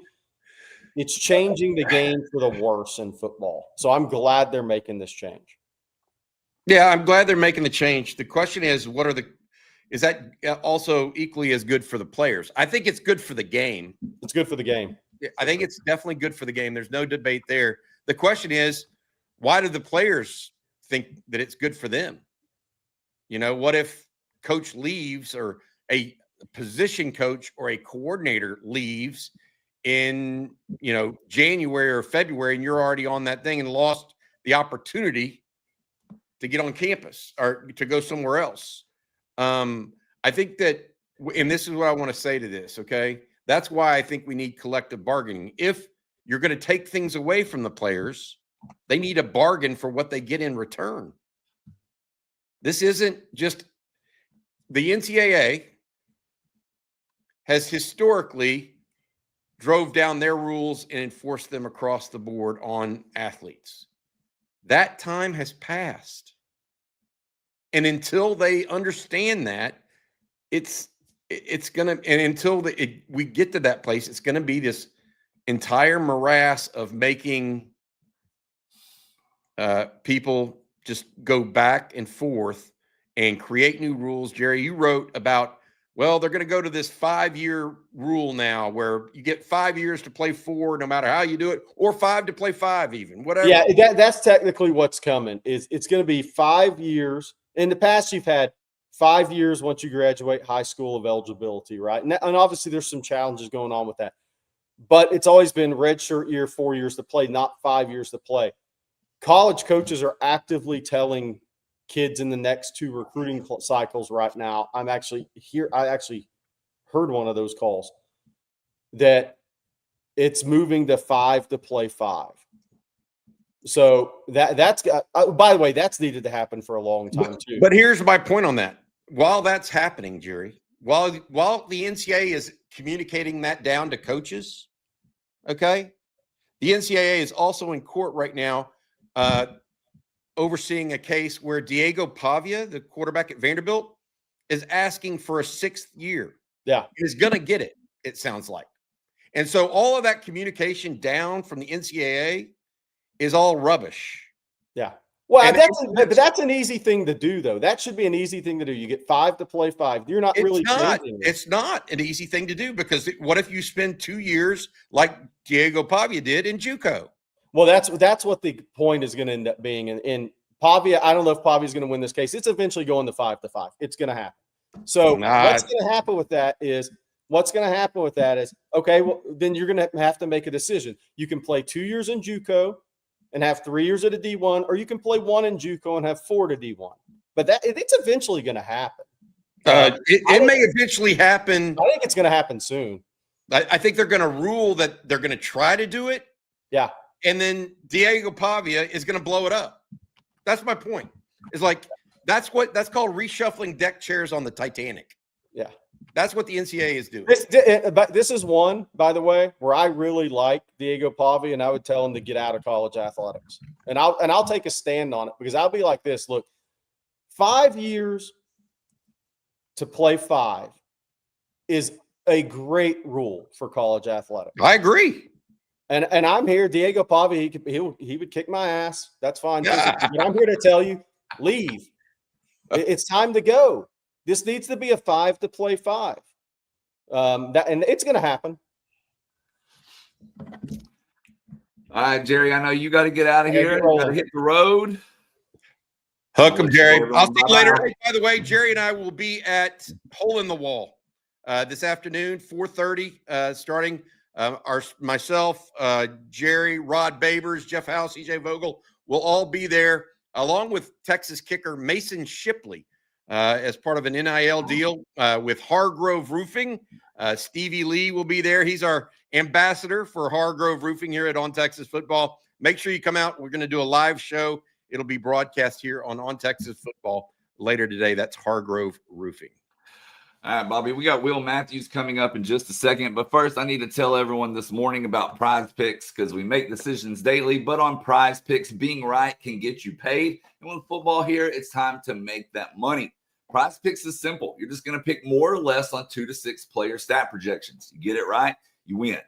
the game for the worse in football. So I'm glad they're making this change. Yeah, I'm glad they're making the change. The question is, is that also equally as good for the players? I think it's good for the game. It's good for the game. I think it's definitely good for the game. There's no debate there. The question is, why do the players think that it's good for them? What if coach leaves or a position coach or a coordinator leaves in, January or February, and you're already on that thing and lost the opportunity to get on campus or to go somewhere else? I think that, and this is what I want to say to this, okay? That's why I think we need collective bargaining. If you're going to take things away from the players, they need a bargain for what they get in return. This isn't just the NCAA has historically drove down their rules and enforced them across the board on athletes. That time has passed. And until they understand that, it's going to, and until we get to that place, it's going to be this entire morass of making people just go back and forth and create new rules. Jerry, you wrote about, well, they're going to go to this 5-year rule now where you get 5 years to play 4, no matter how you do it, or 5 to play 5 even, whatever. Yeah, that's technically what's coming. It's going to be 5 years. In the past, you've had 5 years once you graduate high school of eligibility, right? And obviously there's some challenges going on with that. But it's always been redshirt year, 4 years to play, not 5 years to play. College coaches are actively telling kids in the next 2 recruiting cycles right now. I actually heard one of those calls that it's moving to 5 to play 5. So that's by the way, that's needed to happen for a long time too. But here's my point on that. While that's happening, Jerry, while the NCAA is communicating that down to coaches, okay, the NCAA is also in court right now overseeing a case where Diego Pavia, the quarterback at Vanderbilt, is asking for a 6th year. Yeah. Is going to get it, it sounds like. And so all of that communication down from the NCAA is all rubbish. Yeah. Well, that's an easy thing to do, though. That should be an easy thing to do. You get 5 to play 5. You're not really changing it. It's not an easy thing to do because what if you spend 2 years like Diego Pavia did in JUCO? Well, that's what the point is going to end up being. In Pavia, I don't know if Pavia is going to win this case. It's eventually going to 5 to 5. It's going to happen. So what's going to happen with that is okay, well, then you're going to have to make a decision. You can play 2 years in JUCO and have 3 years at a D1, or you can play 1 in JUCO and have 4 to D1. But it's eventually going to happen. It may eventually happen. I think it's going to happen soon. I think they're going to rule that they're going to try to do it. Yeah. And then Diego Pavia is going to blow it up. That's my point. It's like that's called reshuffling deck chairs on the Titanic. Yeah. That's what the NCAA is doing. This is one, by the way, where I really like Diego Pavia, and I would tell him to get out of college athletics. And I'll take a stand on it because I'll be like this. Look, 5 years to play 5 is a great rule for college athletics. I agree. And I'm here, Diego Pavia. He would kick my ass. That's fine. But I'm here to tell you, leave. It's time to go. This needs to be a 5 to play 5. And it's going to happen. All right, Jerry, I know you got to get out of here. Got to hit the road. Hook 'em, Jerry. I'll see you later. Hey, by the way, Jerry and I will be at Hole in the Wall this afternoon, 4:30, starting. Myself, Jerry, Rod Babers, Jeff House, EJ Vogel will all be there, along with Texas kicker Mason Shipley, as part of an NIL deal with Hardgrove Roofing. Stevie Lee will be there. He's our ambassador for Hardgrove Roofing here at On Texas Football. Make sure you come out. We're going to do a live show. It'll be broadcast here on Texas Football later today. That's Hardgrove Roofing. All right, Bobby, we got Will Matthews coming up in just a second. But first, I need to tell everyone this morning about Prize Picks because we make decisions daily. But on Prize Picks, being right can get you paid. And with football here, it's time to make that money. Prize Picks is simple. You're just going to pick more or less on 2 to 6 player stat projections. You get it right, you win.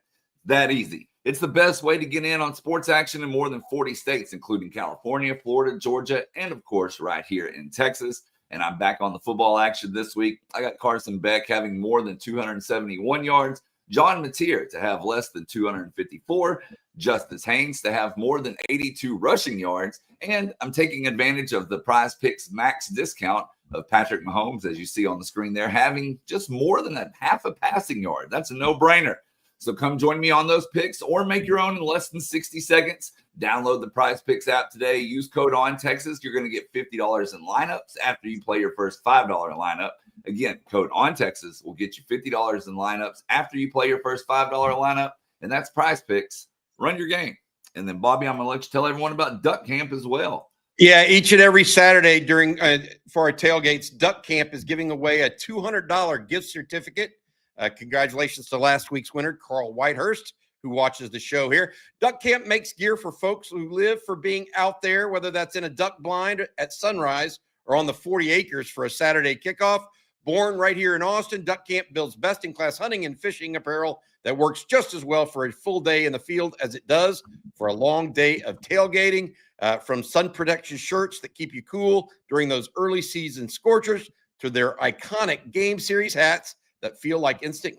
That easy. It's the best way to get in on sports action in more than 40 states, including California, Florida, Georgia, and, of course, right here in Texas. And I'm back on the football action this week. I got Carson Beck having more than 271 yards, John Mateer to have less than 254, Justice Haynes to have more than 82 rushing yards, and I'm taking advantage of the Prize Picks max discount of Patrick Mahomes, as you see on the screen there, having just more than a half a passing yard. That's a no-brainer. So come join me on those picks or make your own in less than 60 seconds. Download the Prize Picks app today. Use code ONTexas. You're going to get $50 in lineups after you play your first $5 lineup. Again, code ONTexas will get you $50 in lineups after you play your first $5 lineup. And that's Prize Picks. Run your game. And then, Bobby, I'm going to let you tell everyone about Duck Camp as well. Yeah, each and every Saturday during for our tailgates, Duck Camp is giving away a $200 gift certificate. Congratulations to last week's winner, Carl Whitehurst, who watches the show here. Duck Camp makes gear for folks who live for being out there, whether that's in a duck blind at sunrise or on the 40 acres for a Saturday kickoff. Born right here in Austin, Duck Camp builds best-in-class hunting and fishing apparel that works just as well for a full day in the field as it does for a long day of tailgating. From sun protection shirts that keep you cool during those early season scorchers to their iconic game series hats that feel like instant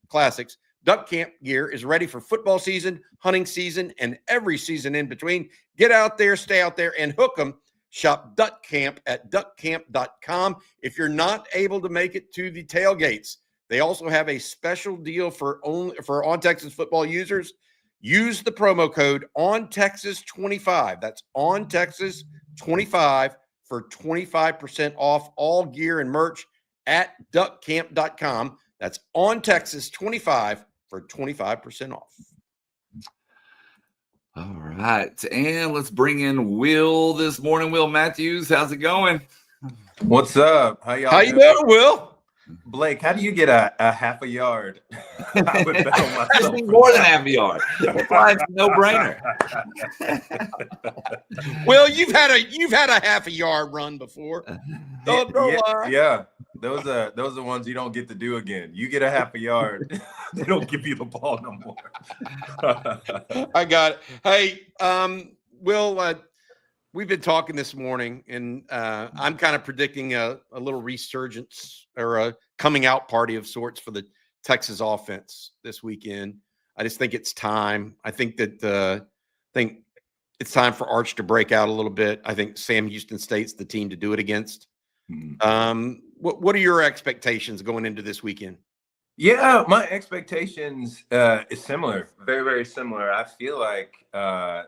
classics, Duck Camp gear is ready for football season, hunting season, and every season in between. Get out there, stay out there, and hook 'em. Shop Duck Camp at duckcamp.com. If you're not able to make it to the tailgates, they also have a special deal for On Texas football users. Use the promo code ONTexas25. That's ONTexas25 for 25% off all gear and merch at duckcamp.com. That's ONTexas25 for 25% off. All right. And let's bring in Will this morning. Will Matthews, how's it going? What's up? How y'all How you doing, Will? Blake, how do you get a half a yard? I would bet on I myself. need more than half a yard. That's why it's a no-brainer. Will, you've had a half a yard run before. Don't lie. Yeah. Those are the ones you don't get to do again. You get a half a yard, they don't give you the ball no more. I got it. Hey, Will, we've been talking this morning, and I'm kind of predicting a little resurgence or a coming out party of sorts for the Texas offense this weekend. I just think it's time. I think that it's time for Arch to break out a little bit. I think Sam Houston State's the team to do it against. What are your expectations going into this weekend? Yeah, my expectations is similar, very, very similar. I feel like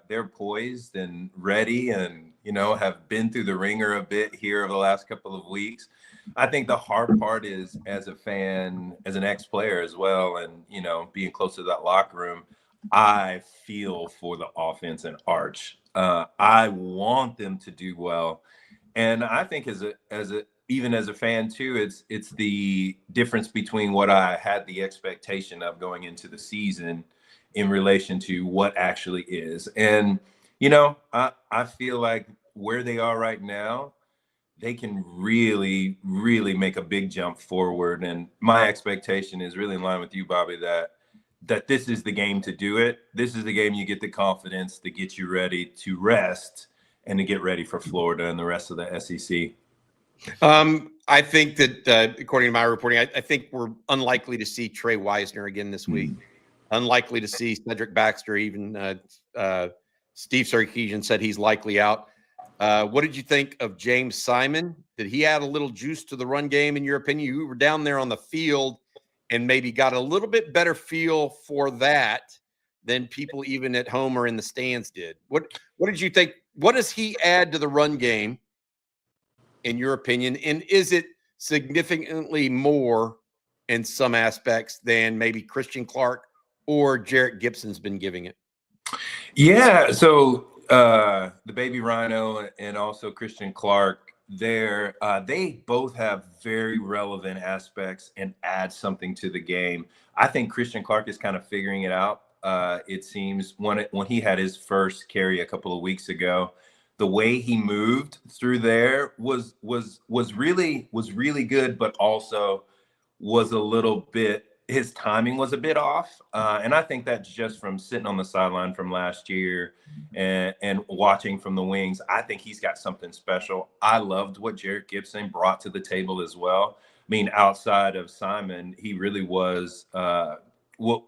they're poised and ready and, have been through the ringer a bit here over the last couple of weeks. I think the hard part is as a fan, as an ex-player as well, and, being close to that locker room, I feel for the offense and Arch. I want them to do well. And I think even as a fan too, it's the difference between what I had the expectation of going into the season in relation to what actually is. And, I feel like where they are right now, they can really, really make a big jump forward. And my expectation is really in line with you, Bobby, that this is the game to do it. This is the game you get the confidence to get you ready to rest and to get ready for Florida and the rest of the SEC. I think that according to my reporting, I think we're unlikely to see Trey Wisner again this week. Unlikely to see Cedric Baxter. Even Steve Sarkisian said he's likely out. What did you think of James Simon? Did he add a little juice to the run game, in your opinion? You were down there on the field and maybe got a little bit better feel for that than people even at home or in the stands did. What did you think? What does he add to the run game, in your opinion? And is it significantly more in some aspects than maybe Christian Clark or Jarrett Gibson's been giving it? Yeah. So the baby Rhino and also Christian Clark, they both have very relevant aspects and add something to the game. I think Christian Clark is kind of figuring it out. It seems when he had his first carry a couple of weeks ago, the way he moved through there was really good, but also was a little bit, his timing was a bit off. And I think that's just from sitting on the sideline from last year and watching from the wings. I think he's got something special. I loved what Jarrett Gibson brought to the table as well. I mean, outside of Simon, he really was what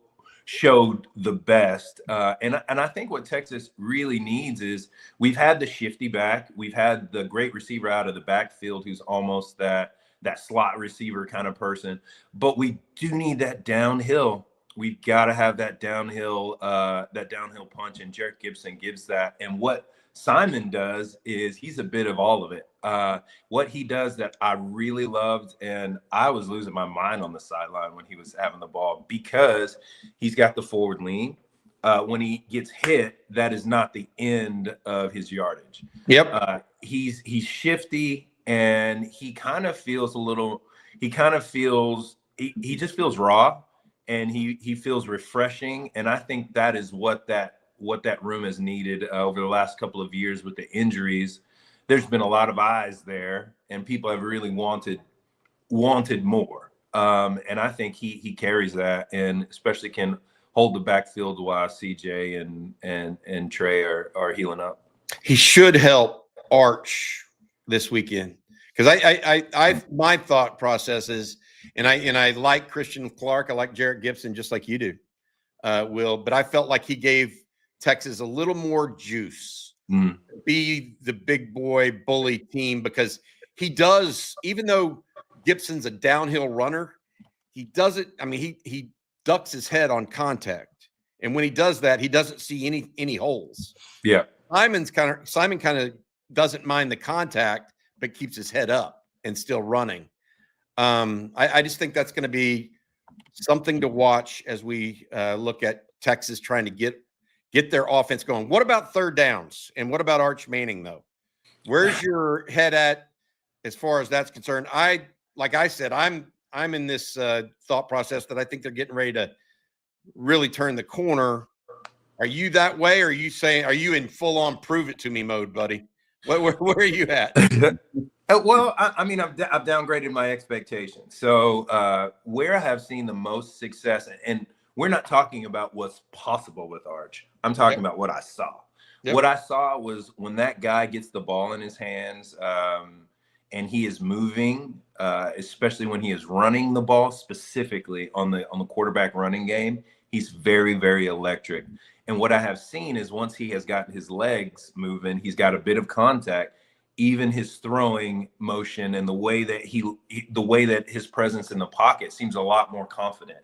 showed the best. And I think what Texas really needs is, we've had the shifty back. We've had the great receiver out of the backfield who's almost that slot receiver kind of person. But we do need that downhill We've got to have that downhill punch, and Jarrett Gibson gives that. And what Simon does is he's a bit of all of it. What he does that I really loved, and I was losing my mind on the sideline when he was having the ball, because he's got the forward lean. When he gets hit, that is not the end of his yardage. Yep. He's shifty, and he kind of feels he just feels raw, and he feels refreshing. And I think that is what that room has needed over the last couple of years with the injuries. There's been a lot of eyes there, and people have really wanted more. And I think he carries that, and especially can hold the backfield while CJ and Trey are healing up. He should help Arch this weekend, because I my thought process is, and I like Christian Clark, I like Jarrett Gibson just like you do, Will, but I felt like he gave Texas a little more juice, be the big boy bully team, because he does, even though Gibson's a downhill runner, he doesn't, I mean, he ducks his head on contact. And when he does that, he doesn't see any holes. Yeah. Simon kind of doesn't mind the contact, but keeps his head up and still running. I just think that's going to be something to watch as we look at Texas trying to get their offense going. What about third downs? And what about Arch Manning, though? Where's your head at as far as that's concerned? Like I said, I'm in this thought process that I think they're getting ready to really turn the corner. Are you that way? Or are you in full on prove it to me mode, buddy? Where are you at? Well, I mean, I've downgraded my expectations. So where I have seen the most success, and we're not talking about what's possible with Arch. I'm talking about what I saw. Yep. What I saw was when that guy gets the ball in his hands, and he is moving, especially when he is running the ball, specifically on the quarterback running game, he's very, very electric. And what I have seen is once he has gotten his legs moving, he's got a bit of contact, even his throwing motion and the way that his presence in the pocket seems a lot more confident.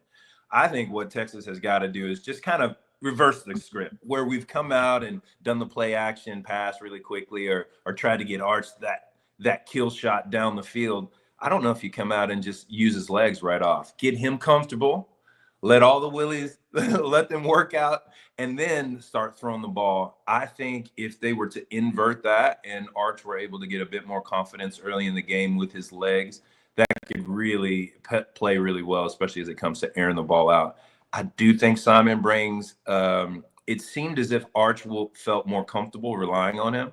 I think what Texas has got to do is just kind of reverse the script, where we've come out and done the play action pass really quickly, or tried to get Arch that kill shot down the field. I don't know if you come out and just use his legs right off. Get him comfortable, let all the willies, let them work out, and then start throwing the ball. I think if they were to invert that and Arch were able to get a bit more confidence early in the game with his legs, that could really play really well, especially as it comes to airing the ball out. I do think Simon brings, it seemed as if Arch felt more comfortable relying on him.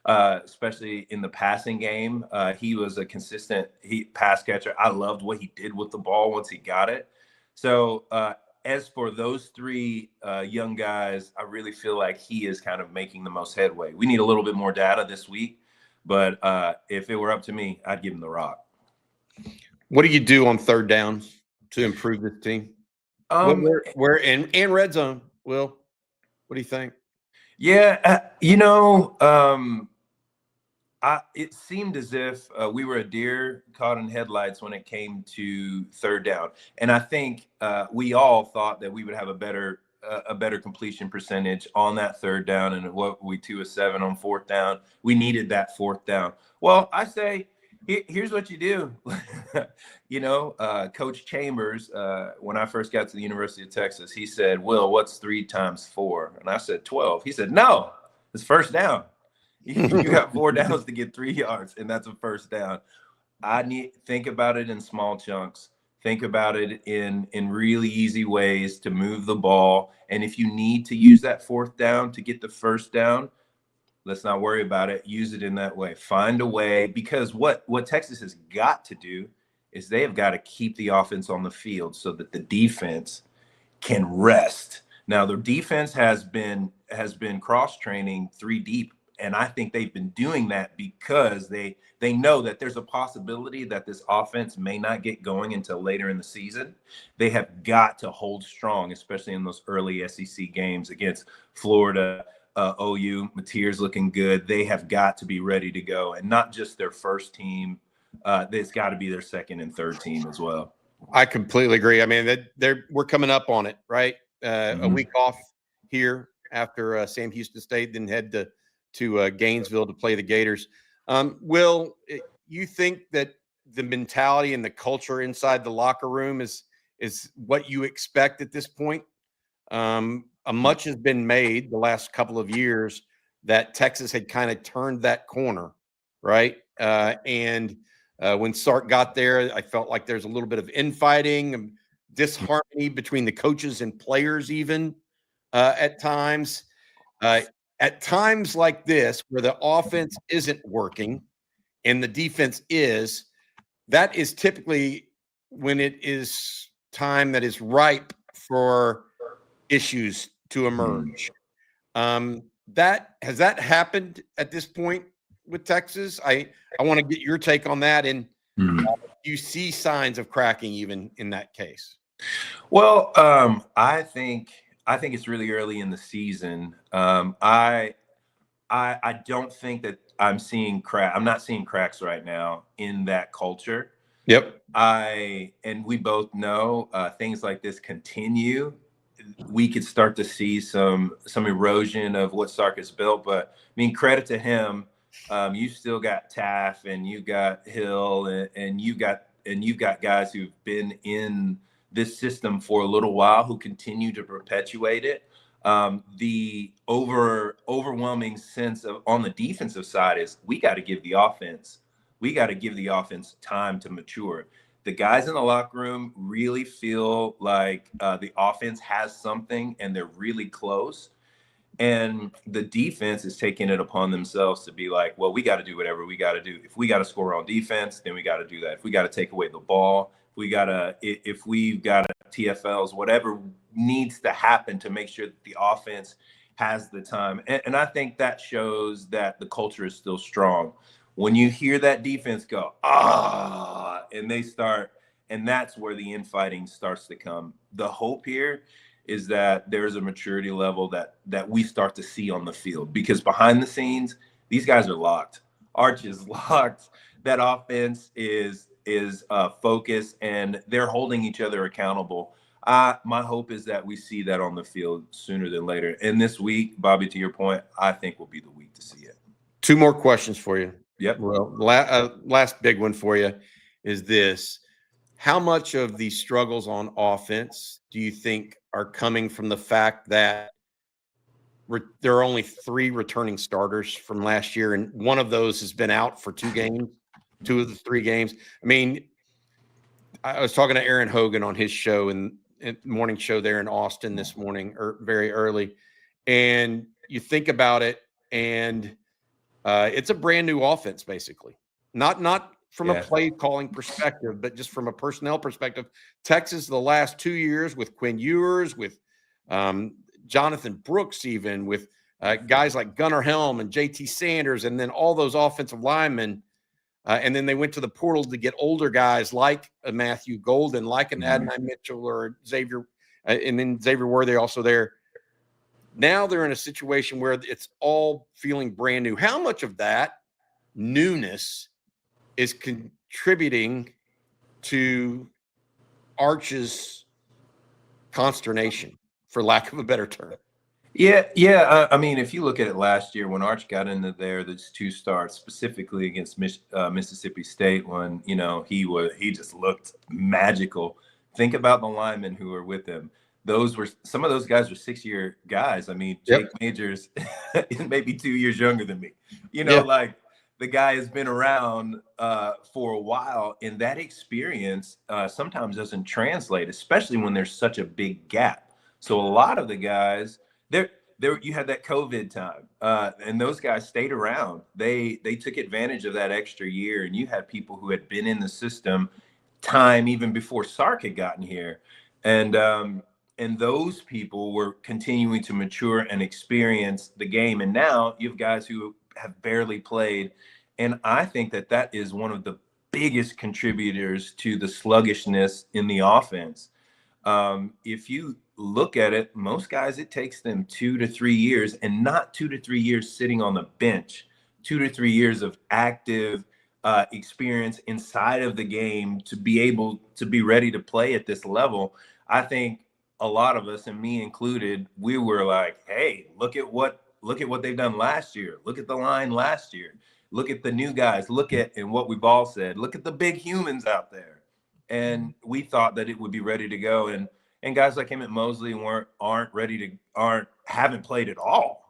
Especially in the passing game. He was a consistent pass catcher. I loved what he did with the ball once he got it. So as for those three young guys, I really feel like he is kind of making the most headway. We need a little bit more data this week, but if it were up to me, I'd give him the rock. What do you do on third down to improve this team? Where and red zone, Will? What do you think? Yeah, it seemed as if we were a deer caught in headlights when it came to third down. And I think we all thought that we would have a better completion percentage on that third down. And what we 2 of 7 on fourth down, we needed that fourth down. Well, I say, here's what you do. Coach Chambers, when I first got to the University of Texas, he said, Will, what's 3 times 4? And I said, 12. He said, no, it's first down. You got 4 downs to get 3 yards, and that's a first down. Think about it in small chunks. Think about it in really easy ways to move the ball. And if you need to use that fourth down to get the first down, let's not worry about it. Use it in that way. Find a way, because what Texas has got to do is they have got to keep the offense on the field so that the defense can rest. Now, the defense has been cross-training 3 deep. And I think they've been doing that because they know that there's a possibility that this offense may not get going until later in the season. They have got to hold strong, especially in those early SEC games against Florida, OU. Mateer's looking good. They have got to be ready to go, and not just their first team. It's got to be their second and third team as well. I completely agree. I mean, we're coming up on it, right? A week off here after Sam Houston State, then head to Gainesville to play the Gators. Will, you think that the mentality and the culture inside the locker room is what you expect at this point? Much has been made the last couple of years that Texas had kind of turned that corner, right? When Sark got there, I felt like there's a little bit of infighting, disharmony between the coaches and players, even at times. At times like this, where the offense isn't working and the defense is, that is typically when it is time that is ripe for issues to emerge. That has that happened at this point with Texas? I want to get your take on that. And you see signs of cracking even in that case? Well, I think it's really early in the season. I don't think that I'm not seeing cracks right now in that culture. Yep. And we both know things like this continue. We could start to see some erosion of what Sark has built. But I mean, credit to him. You still got Taff and you got Hill and you got guys who've been in this system for a little while who continue to perpetuate it. The overwhelming sense of on the defensive side is we got to give the offense time to mature. The guys in the locker room really feel like the offense has something and they're really close. And the defense is taking it upon themselves to be like, well, we got to do whatever we got to do. If we got to score on defense, then we got to do that. If we got to take away the ball, if we've got TFLs, whatever needs to happen to make sure that the offense has the time. And I think that shows that the culture is still strong. When you hear that defense go, and they start, and that's where the infighting starts to come. The hope here is that there's a maturity level that we start to see on the field, because behind the scenes, these guys are locked. Arch is locked. That offense is focused, and they're holding each other accountable. My hope is that we see that on the field sooner than later. And this week, Bobby, to your point, I think will be the week to see it. 2 more questions for you. Yep. Well, last big one for you is this. How much of the struggles on offense do you think are coming from the fact that there are only 3 returning starters from last year, and one of those has been out for 2 games, 2 of the 3 games? I mean, I was talking to Aaron Hogan on his show and morning show there in Austin this morning, or very early, and you think about it, and it's a brand new offense, basically. Not from a play calling perspective, but just from a personnel perspective. Texas, the last 2 years with Quinn Ewers, with Jonathan Brooks, even with guys like Gunnar Helm and JT Sanders, and then all those offensive linemen. And then they went to the portal to get older guys like Matthew Golden, like an Adonai Mitchell or Xavier, and then Xavier Worthy also there. Now they're in a situation where it's all feeling brand new. How much of that newness is contributing to Arch's consternation, for lack of a better term? Yeah. I mean, if you look at it last year when Arch got into those 2 starts, specifically against Mississippi State, when he just looked magical. Think about the linemen who were with him. Some of those guys were 6-year guys. I mean, Jake Majors is maybe 2 years younger than me. Like the guy has been around for a while, and that experience sometimes doesn't translate, especially when there's such a big gap. So a lot of the guys there, you had that COVID time, and those guys stayed around. They took advantage of that extra year, and you had people who had been in the system time even before Sark had gotten here, and those people were continuing to mature and experience the game. And now you have guys who have barely played. And I think that is one of the biggest contributors to the sluggishness in the offense. If you look at it, most guys, it takes them 2 to 3 years, and not 2 to 3 years sitting on the bench, 2 to 3 years of active experience inside of the game to be able to be ready to play at this level. I think a lot of us, and me included, we were like, hey, look at what they've done last year. Look at the line last year. Look at the new guys. Look at, and what we've all said, look at the big humans out there. And we thought that it would be ready to go. And guys like him at Mosley haven't played at all.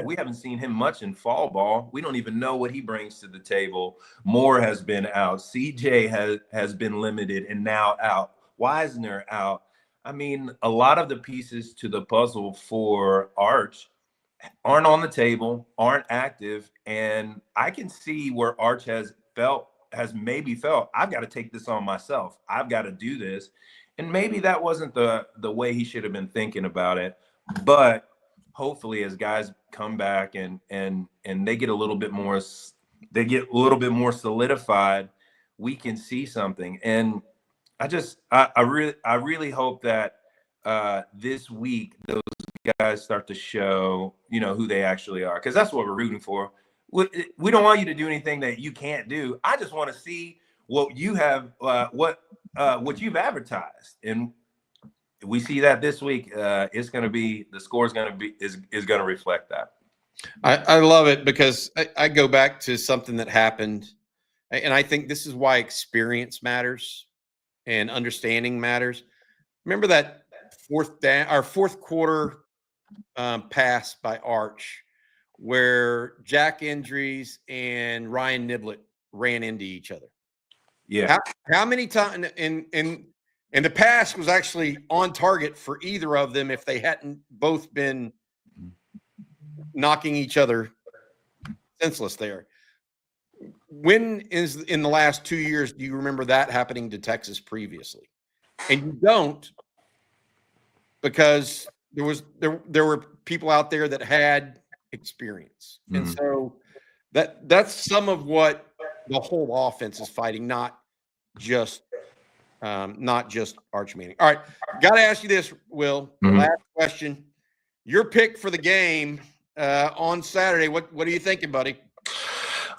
We haven't seen him much in fall ball. We don't even know what he brings to the table. Moore has been out. CJ has been limited and now out. Wisner out. I mean, a lot of the pieces to the puzzle for Arch aren't on the table, aren't active. And I can see where Arch has maybe felt, I've got to take this on myself. I've got to do this. And maybe that wasn't the way he should have been thinking about it. But hopefully as guys come back and they get a little bit more solidified, we can see something. And I really hope that this week those guys start to show, who they actually are, because that's what we're rooting for. We don't want you to do anything that you can't do. I just want to see what you have, what you've advertised, and we see that this week. It's going to be, the score is going to reflect that. I love it, because I go back to something that happened, and I think this is why experience matters and understanding matters. Remember that fourth quarter pass by Arch, where Jack Indries and Ryan Niblett ran into each other. Yeah. How many times? And the pass was actually on target for either of them if they hadn't both been knocking each other senseless there. When in the last 2 years do you remember that happening to Texas previously? And you don't, because there were people out there that had experience. And so that's some of what the whole offense is fighting, not just Arch Manning. All right, got to ask you this, Will. Last question. Your pick for the game on Saturday. What are you thinking, buddy?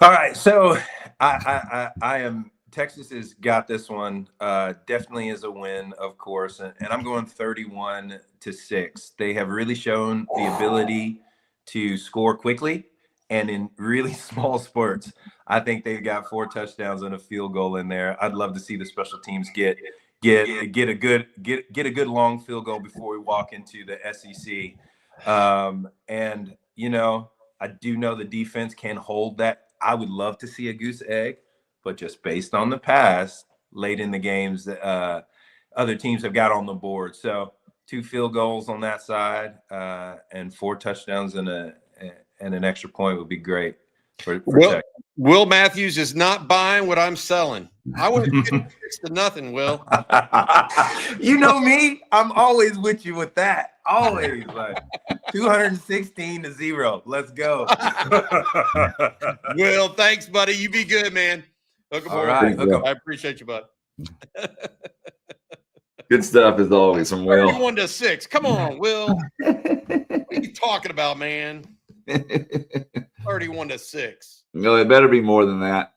All right, so I am. Texas has got this one. Definitely is a win, of course, and I'm going 31-6. They have really shown the ability to score quickly and in really small spurts. I think they've got 4 touchdowns and a field goal in there. I'd love to see the special teams get a good long field goal before we walk into the SEC. And I do know the defense can hold that. I would love to see a goose egg, but just based on the past, late in the games that other teams have got on the board. So 2 field goals on that side, and 4 touchdowns and an extra point would be great for Texas. Will Matthews is not buying what I'm selling. I would have 6-0, Will. You know me, I'm always with you with that. Always, like 216-0. Let's go. Will, thanks, buddy. You be good, man. All right, I appreciate you, bud. Good stuff as always from Will. 31-6. Come on, Will. What are you talking about, man? 31-6. No, it better be more than that.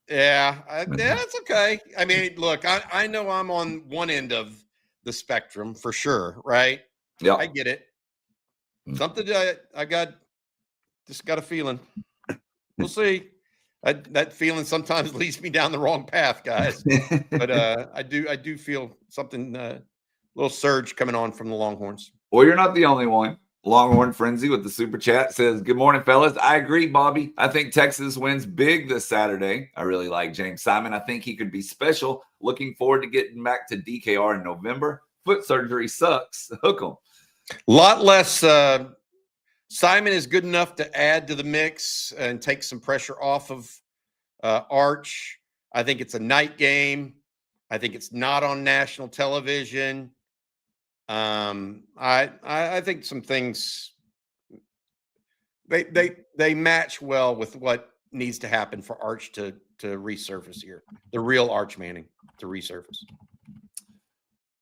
Yeah, that's okay. I mean, look, I know I'm on one end of the spectrum for sure, right? Yeah, I get it. Something I got a feeling. We'll see. That feeling sometimes leads me down the wrong path, guys. But I do feel something, a little surge coming on from the Longhorns. Well, you're not the only one. Longhorn Frenzy with the super chat says, "Good morning, fellas. I agree, Bobby. I think Texas wins big this Saturday. I really like James Simon. I think he could be special. Looking forward to getting back to DKR in November. Foot surgery sucks. Hook 'em." A lot less. Simon is good enough to add to the mix and take some pressure off of Arch. I think it's a night game. I think it's not on national television. I think some things they match well with what needs to happen for Arch to resurface here. The real Arch Manning to resurface.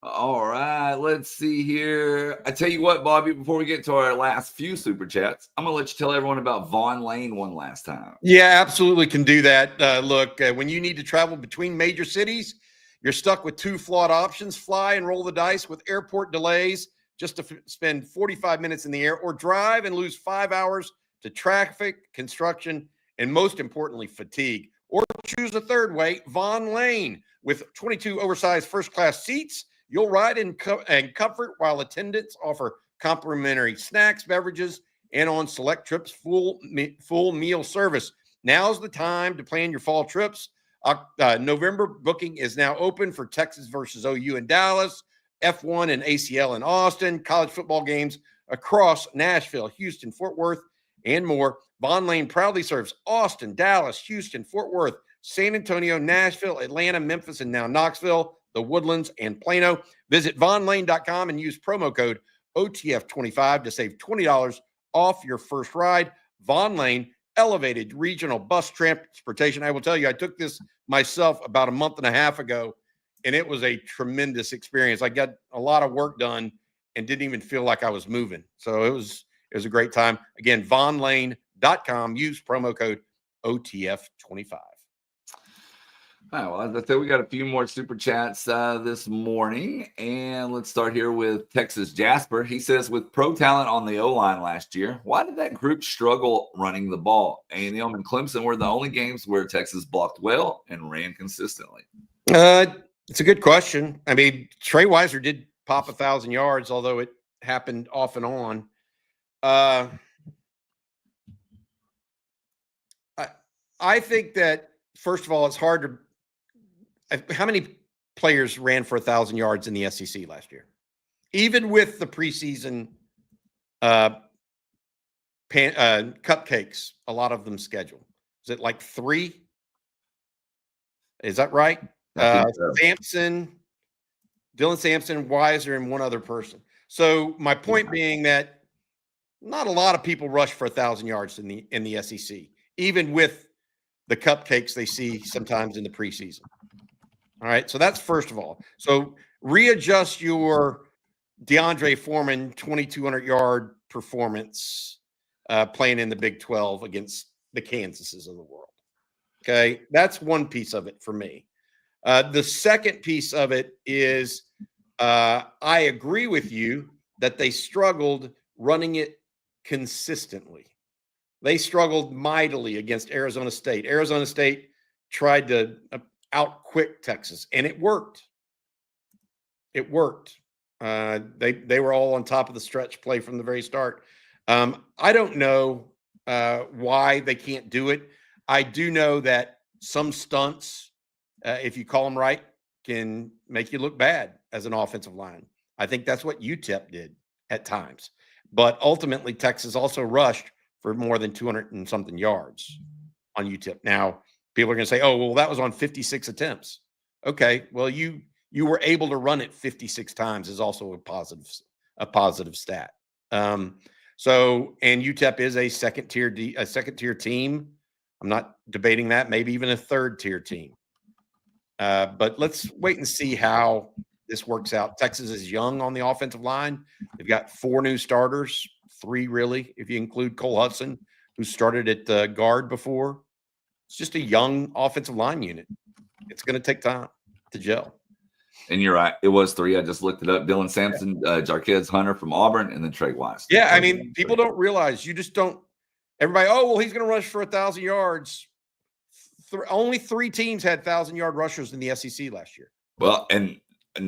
All right, let's see here. I tell you what, Bobby, before we get to our last few super chats, I'm going to let you tell everyone about Vaughn Lane one last time. Yeah, absolutely can do that. Look, when you need to travel between major cities, you're stuck with two flawed options: fly and roll the dice with airport delays just to spend 45 minutes in the air, or drive and lose 5 hours to traffic, construction, and most importantly, fatigue. Or choose a third way, Vaughn Lane. With 22 oversized first-class seats, you'll ride in comfort while attendants offer complimentary snacks, beverages, and on select trips, full meal service. Now's the time to plan your fall trips. November booking is now open for Texas versus OU in Dallas, F1 and ACL in Austin, college football games across Nashville, Houston, Fort Worth, and more. Vaughn Lane proudly serves Austin, Dallas, Houston, Fort Worth, San Antonio, Nashville, Atlanta, Memphis, and now Knoxville, the Woodlands, and Plano. Visit VaughnLane.com and use promo code OTF25 to save $20 off your first ride. Vaughn Lane, elevated regional bus transportation. I will tell you, I took this myself about a month and a half ago, and it was a tremendous experience. I got a lot of work done and didn't even feel like I was moving. So it was a great time. Again, VaughnLane.com. Use promo code OTF25. All right, well, I think we got a few more super chats this morning, and let's start here with Texas Jasper. He says, with pro talent on the O-line last year, why did that group struggle running the ball? A&M and Clemson were the only games where Texas blocked well and ran consistently. It's a good question. I mean, Trey Weiser did pop 1,000 yards, although it happened off and on. I think that, first of all, it's hard to. How many players ran for 1,000 yards in the SEC last year? Even with the preseason cupcakes, a lot of them scheduled. Is it like 3? Is that right? Sampson, Dylan Sampson, Weiser, and one other person. So my point being that not a lot of people rush for 1,000 yards in the SEC, even with the cupcakes they see sometimes in the preseason. All right, so that's first of all. So readjust your DeAndre Foreman 2,200-yard performance playing in the Big 12 against the Kansases of the world. Okay, that's one piece of it for me. The second piece of it is I agree with you that they struggled running it consistently. They struggled mightily against Arizona State. Arizona State tried to outquick Texas, and it worked. It worked. They were all on top of the stretch play from the very start. I don't know why they can't do it. I do know that some stunts, if you call them right, can make you look bad as an offensive line. I think that's what UTEP did at times. But ultimately, Texas also rushed for more than 200 and something yards on UTEP. Now, people are going to say, oh, well, that was on 56 attempts. Okay, well, you were able to run it 56 times is also a positive stat. So, and UTEP is a second tier team. I'm not debating that, maybe even a third tier team. But let's wait and see how this works out. Texas is young on the offensive line. They've got 4 new starters, 3 really, if you include Cole Hudson, who started at guard before. It's just a young offensive line unit. It's going to take time to gel. And you're right. It was 3. I just looked it up. Dylan Sampson, Jarquez Hunter from Auburn, and then Trey Weiss. Yeah, I mean, people don't realize. You just don't. Everybody, oh, well, he's going to rush for 1,000 yards. Only 3 teams had 1,000-yard rushers in the SEC last year. Well, and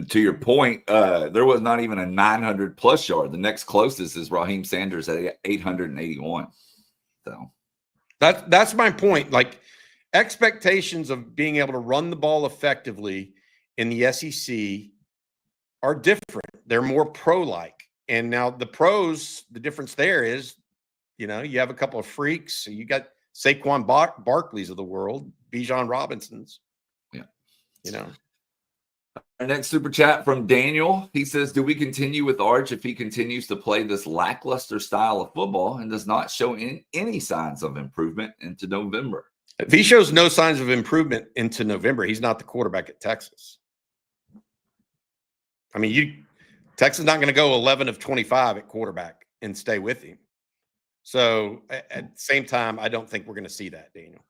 to your point, there was not even a 900-plus yard. The next closest is Raheem Sanders at 881. So that's my point. Like, expectations of being able to run the ball effectively in the SEC are different. They're more pro-like. And now the pros, the difference there is, you know, you have a couple of freaks. So you got Saquon Barkley's of the world, Bijan Robinson's. Yeah. You know. Our next super chat from Daniel. He says, do we continue with Arch if he continues to play this lackluster style of football and does not show any signs of improvement into November? If he shows no signs of improvement into November, he's not the quarterback at Texas. I mean, Texas is not going to go 11 of 25 at quarterback and stay with him. So at the same time, I don't think we're going to see that, Daniel.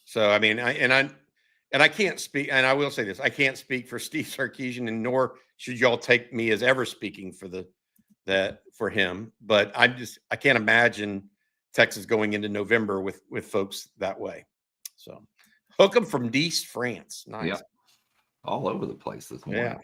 So I mean, I can't speak, and I will say this: I can't speak for Steve Sarkisian, and nor should y'all take me as ever speaking for him. But I can't imagine Texas going into November with folks that way. So hook them from Nice, France. Nice. Yep. All over the place this morning. Yeah.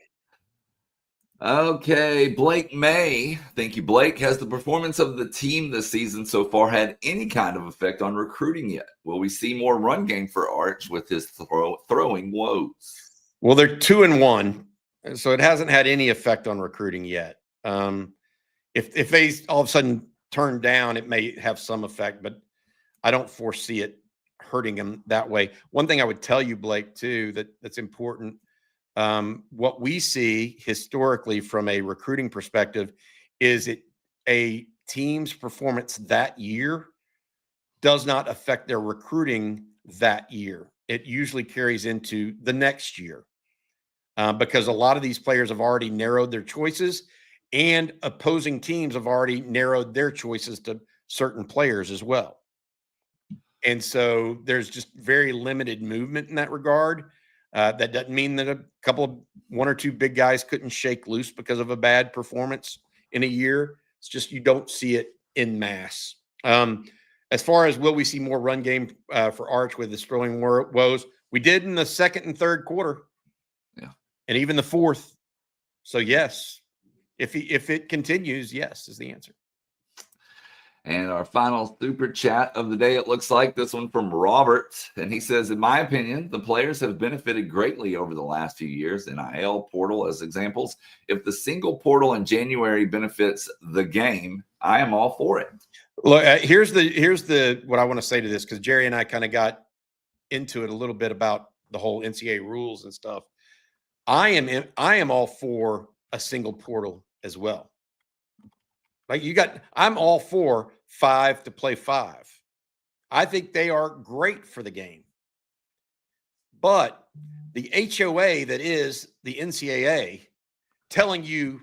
Okay, Blake May. Thank you, Blake. Has the performance of the team this season so far had any kind of effect on recruiting yet? Will we see more run game for Arch with his throwing woes? Well, they're 2-1, so it hasn't had any effect on recruiting yet. If they all of a sudden turn down, it may have some effect, but I don't foresee it hurting them that way. One thing I would tell you, Blake, too, that's important. What we see historically from a recruiting perspective is a team's performance that year does not affect their recruiting that year. It usually carries into the next year because a lot of these players have already narrowed their choices, and opposing teams have already narrowed their choices to certain players as well. And so there's just very limited movement in that regard. That doesn't mean that one or two big guys couldn't shake loose because of a bad performance in a year. It's just you don't see it in mass. As far as will we see more run game for Arch with his throwing woes, we did in the second and third quarter, and even the fourth. So yes, if it continues, yes is the answer. And our final super chat of the day, it looks like this one from Robert. And he says, in my opinion, the players have benefited greatly over the last few years. NIL, portal as examples. If the single portal in January benefits the game, I am all for it. Look, here's what I want to say to this, because Jerry and I kind of got into it a little bit about the whole NCAA rules and stuff. I am all for a single portal as well. Like I'm all for 5 to play 5. I think they are great for the game. But the HOA that is the NCAA telling you,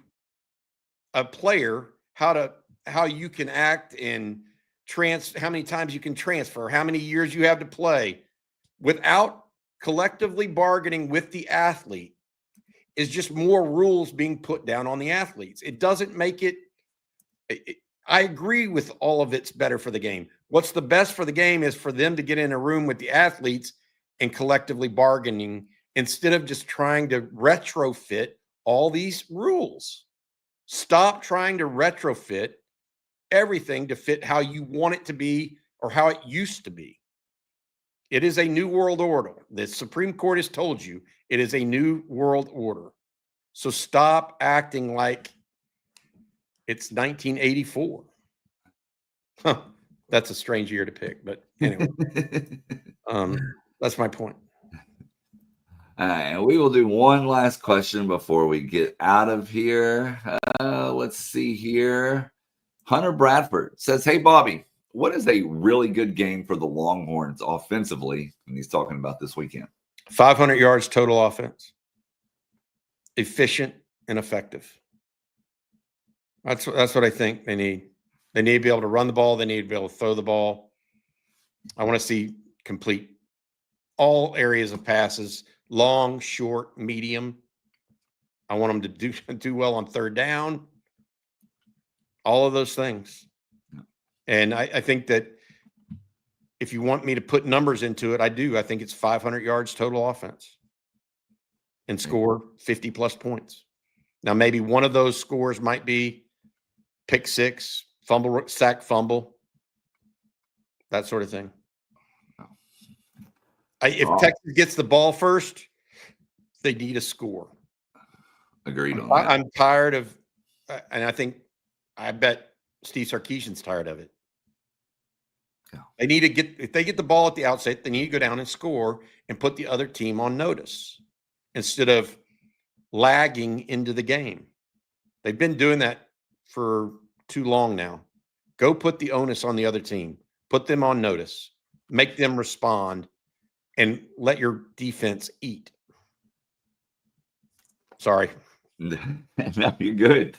a player, how you can act and how many times you can transfer, how many years you have to play without collectively bargaining with the athlete is just more rules being put down on the athletes. It doesn't make it. I agree with all of it's better for the game. What's the best for the game is for them to get in a room with the athletes and collectively bargaining instead of just trying to retrofit all these rules. Stop trying to retrofit everything to fit how you want it to be or how it used to be. It is a new world order. The Supreme Court has told you it is a new world order. So stop acting like it's 1984. Huh. That's a strange year to pick, but anyway, that's my point. All right, and we will do one last question before we get out of here. Let's see here. Hunter Bradford says, hey, Bobby, what is a really good game for the Longhorns offensively? And he's talking about this weekend. 500 yards total offense. Efficient and effective. That's what I think they need. They need to be able to run the ball. They need to be able to throw the ball. I want to see complete all areas of passes, long, short, medium. I want them to do well on third down. All of those things. And I think that if you want me to put numbers into it, I do. I think it's 500 yards total offense and score 50-plus points. Now, maybe one of those scores might be pick six, fumble, sack, fumble, that sort of thing. If Texas gets the ball first, they need a score. Agreed on that. I'm tired of, and I bet Steve Sarkisian's tired of it. Yeah. They need to if they get the ball at the outset, they need to go down and score and put the other team on notice instead of lagging into the game. They've been doing that for too long now. Go put the onus on the other team. Put them on notice. Make them respond and let your defense eat. Sorry. No, you're good.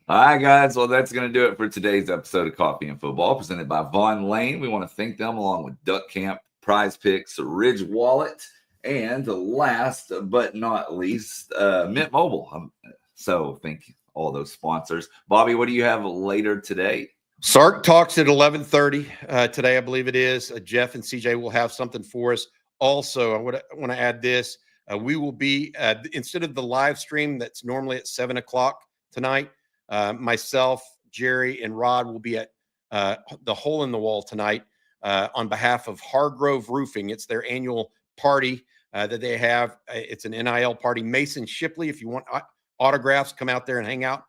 All right, guys. Well, that's going to do it for today's episode of Coffee and Football, presented by Vaughn Lane. We want to thank them, along with Duck Camp, Prize Picks, Ridge Wallet, and last but not least, Mint Mobile. So thank you, all those sponsors. Bobby, what do you have later today? Sark talks at 11:30 today, I believe it is. Jeff and CJ will have something for us. Also, I want to add this. We will be, instead of the live stream that's normally at 7 o'clock tonight, myself, Jerry, and Rod will be at the Hole in the Wall tonight on behalf of Hardgrove Roofing. It's their annual party that they have. It's an NIL party. Mason Shipley, if you want autographs, come out there and hang out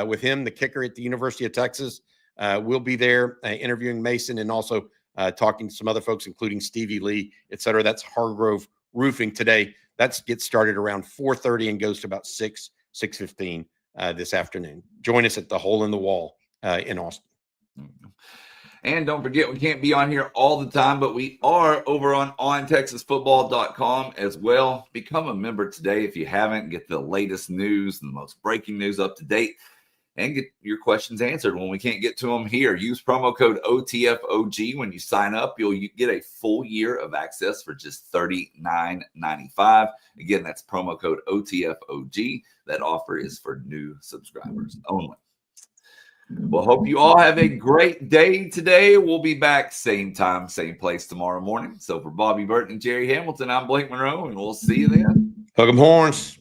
with him, the kicker at the University of Texas. We'll be there interviewing Mason and also talking to some other folks, including Stevie Lee, et cetera. That's Hardgrove Roofing today. That gets started around 4:30 and goes to about 6:15 this afternoon. Join us at the Hole in the Wall in Austin. And don't forget, we can't be on here all the time, but we are over on ontexasfootball.com as well. Become a member today if you haven't. Get the latest news and the most breaking news up to date, and get your questions answered when we can't get to them here. Use promo code OTFOG when you sign up. You'll get a full year of access for just $39.95. Again, that's promo code OTFOG. That offer is for new subscribers only. Well, hope you all have a great day today. We'll be back same time, same place tomorrow morning. So for Bobby Burton and Jerry Hamilton, I'm Blake Monroe, and we'll see you then. Hook 'em horns.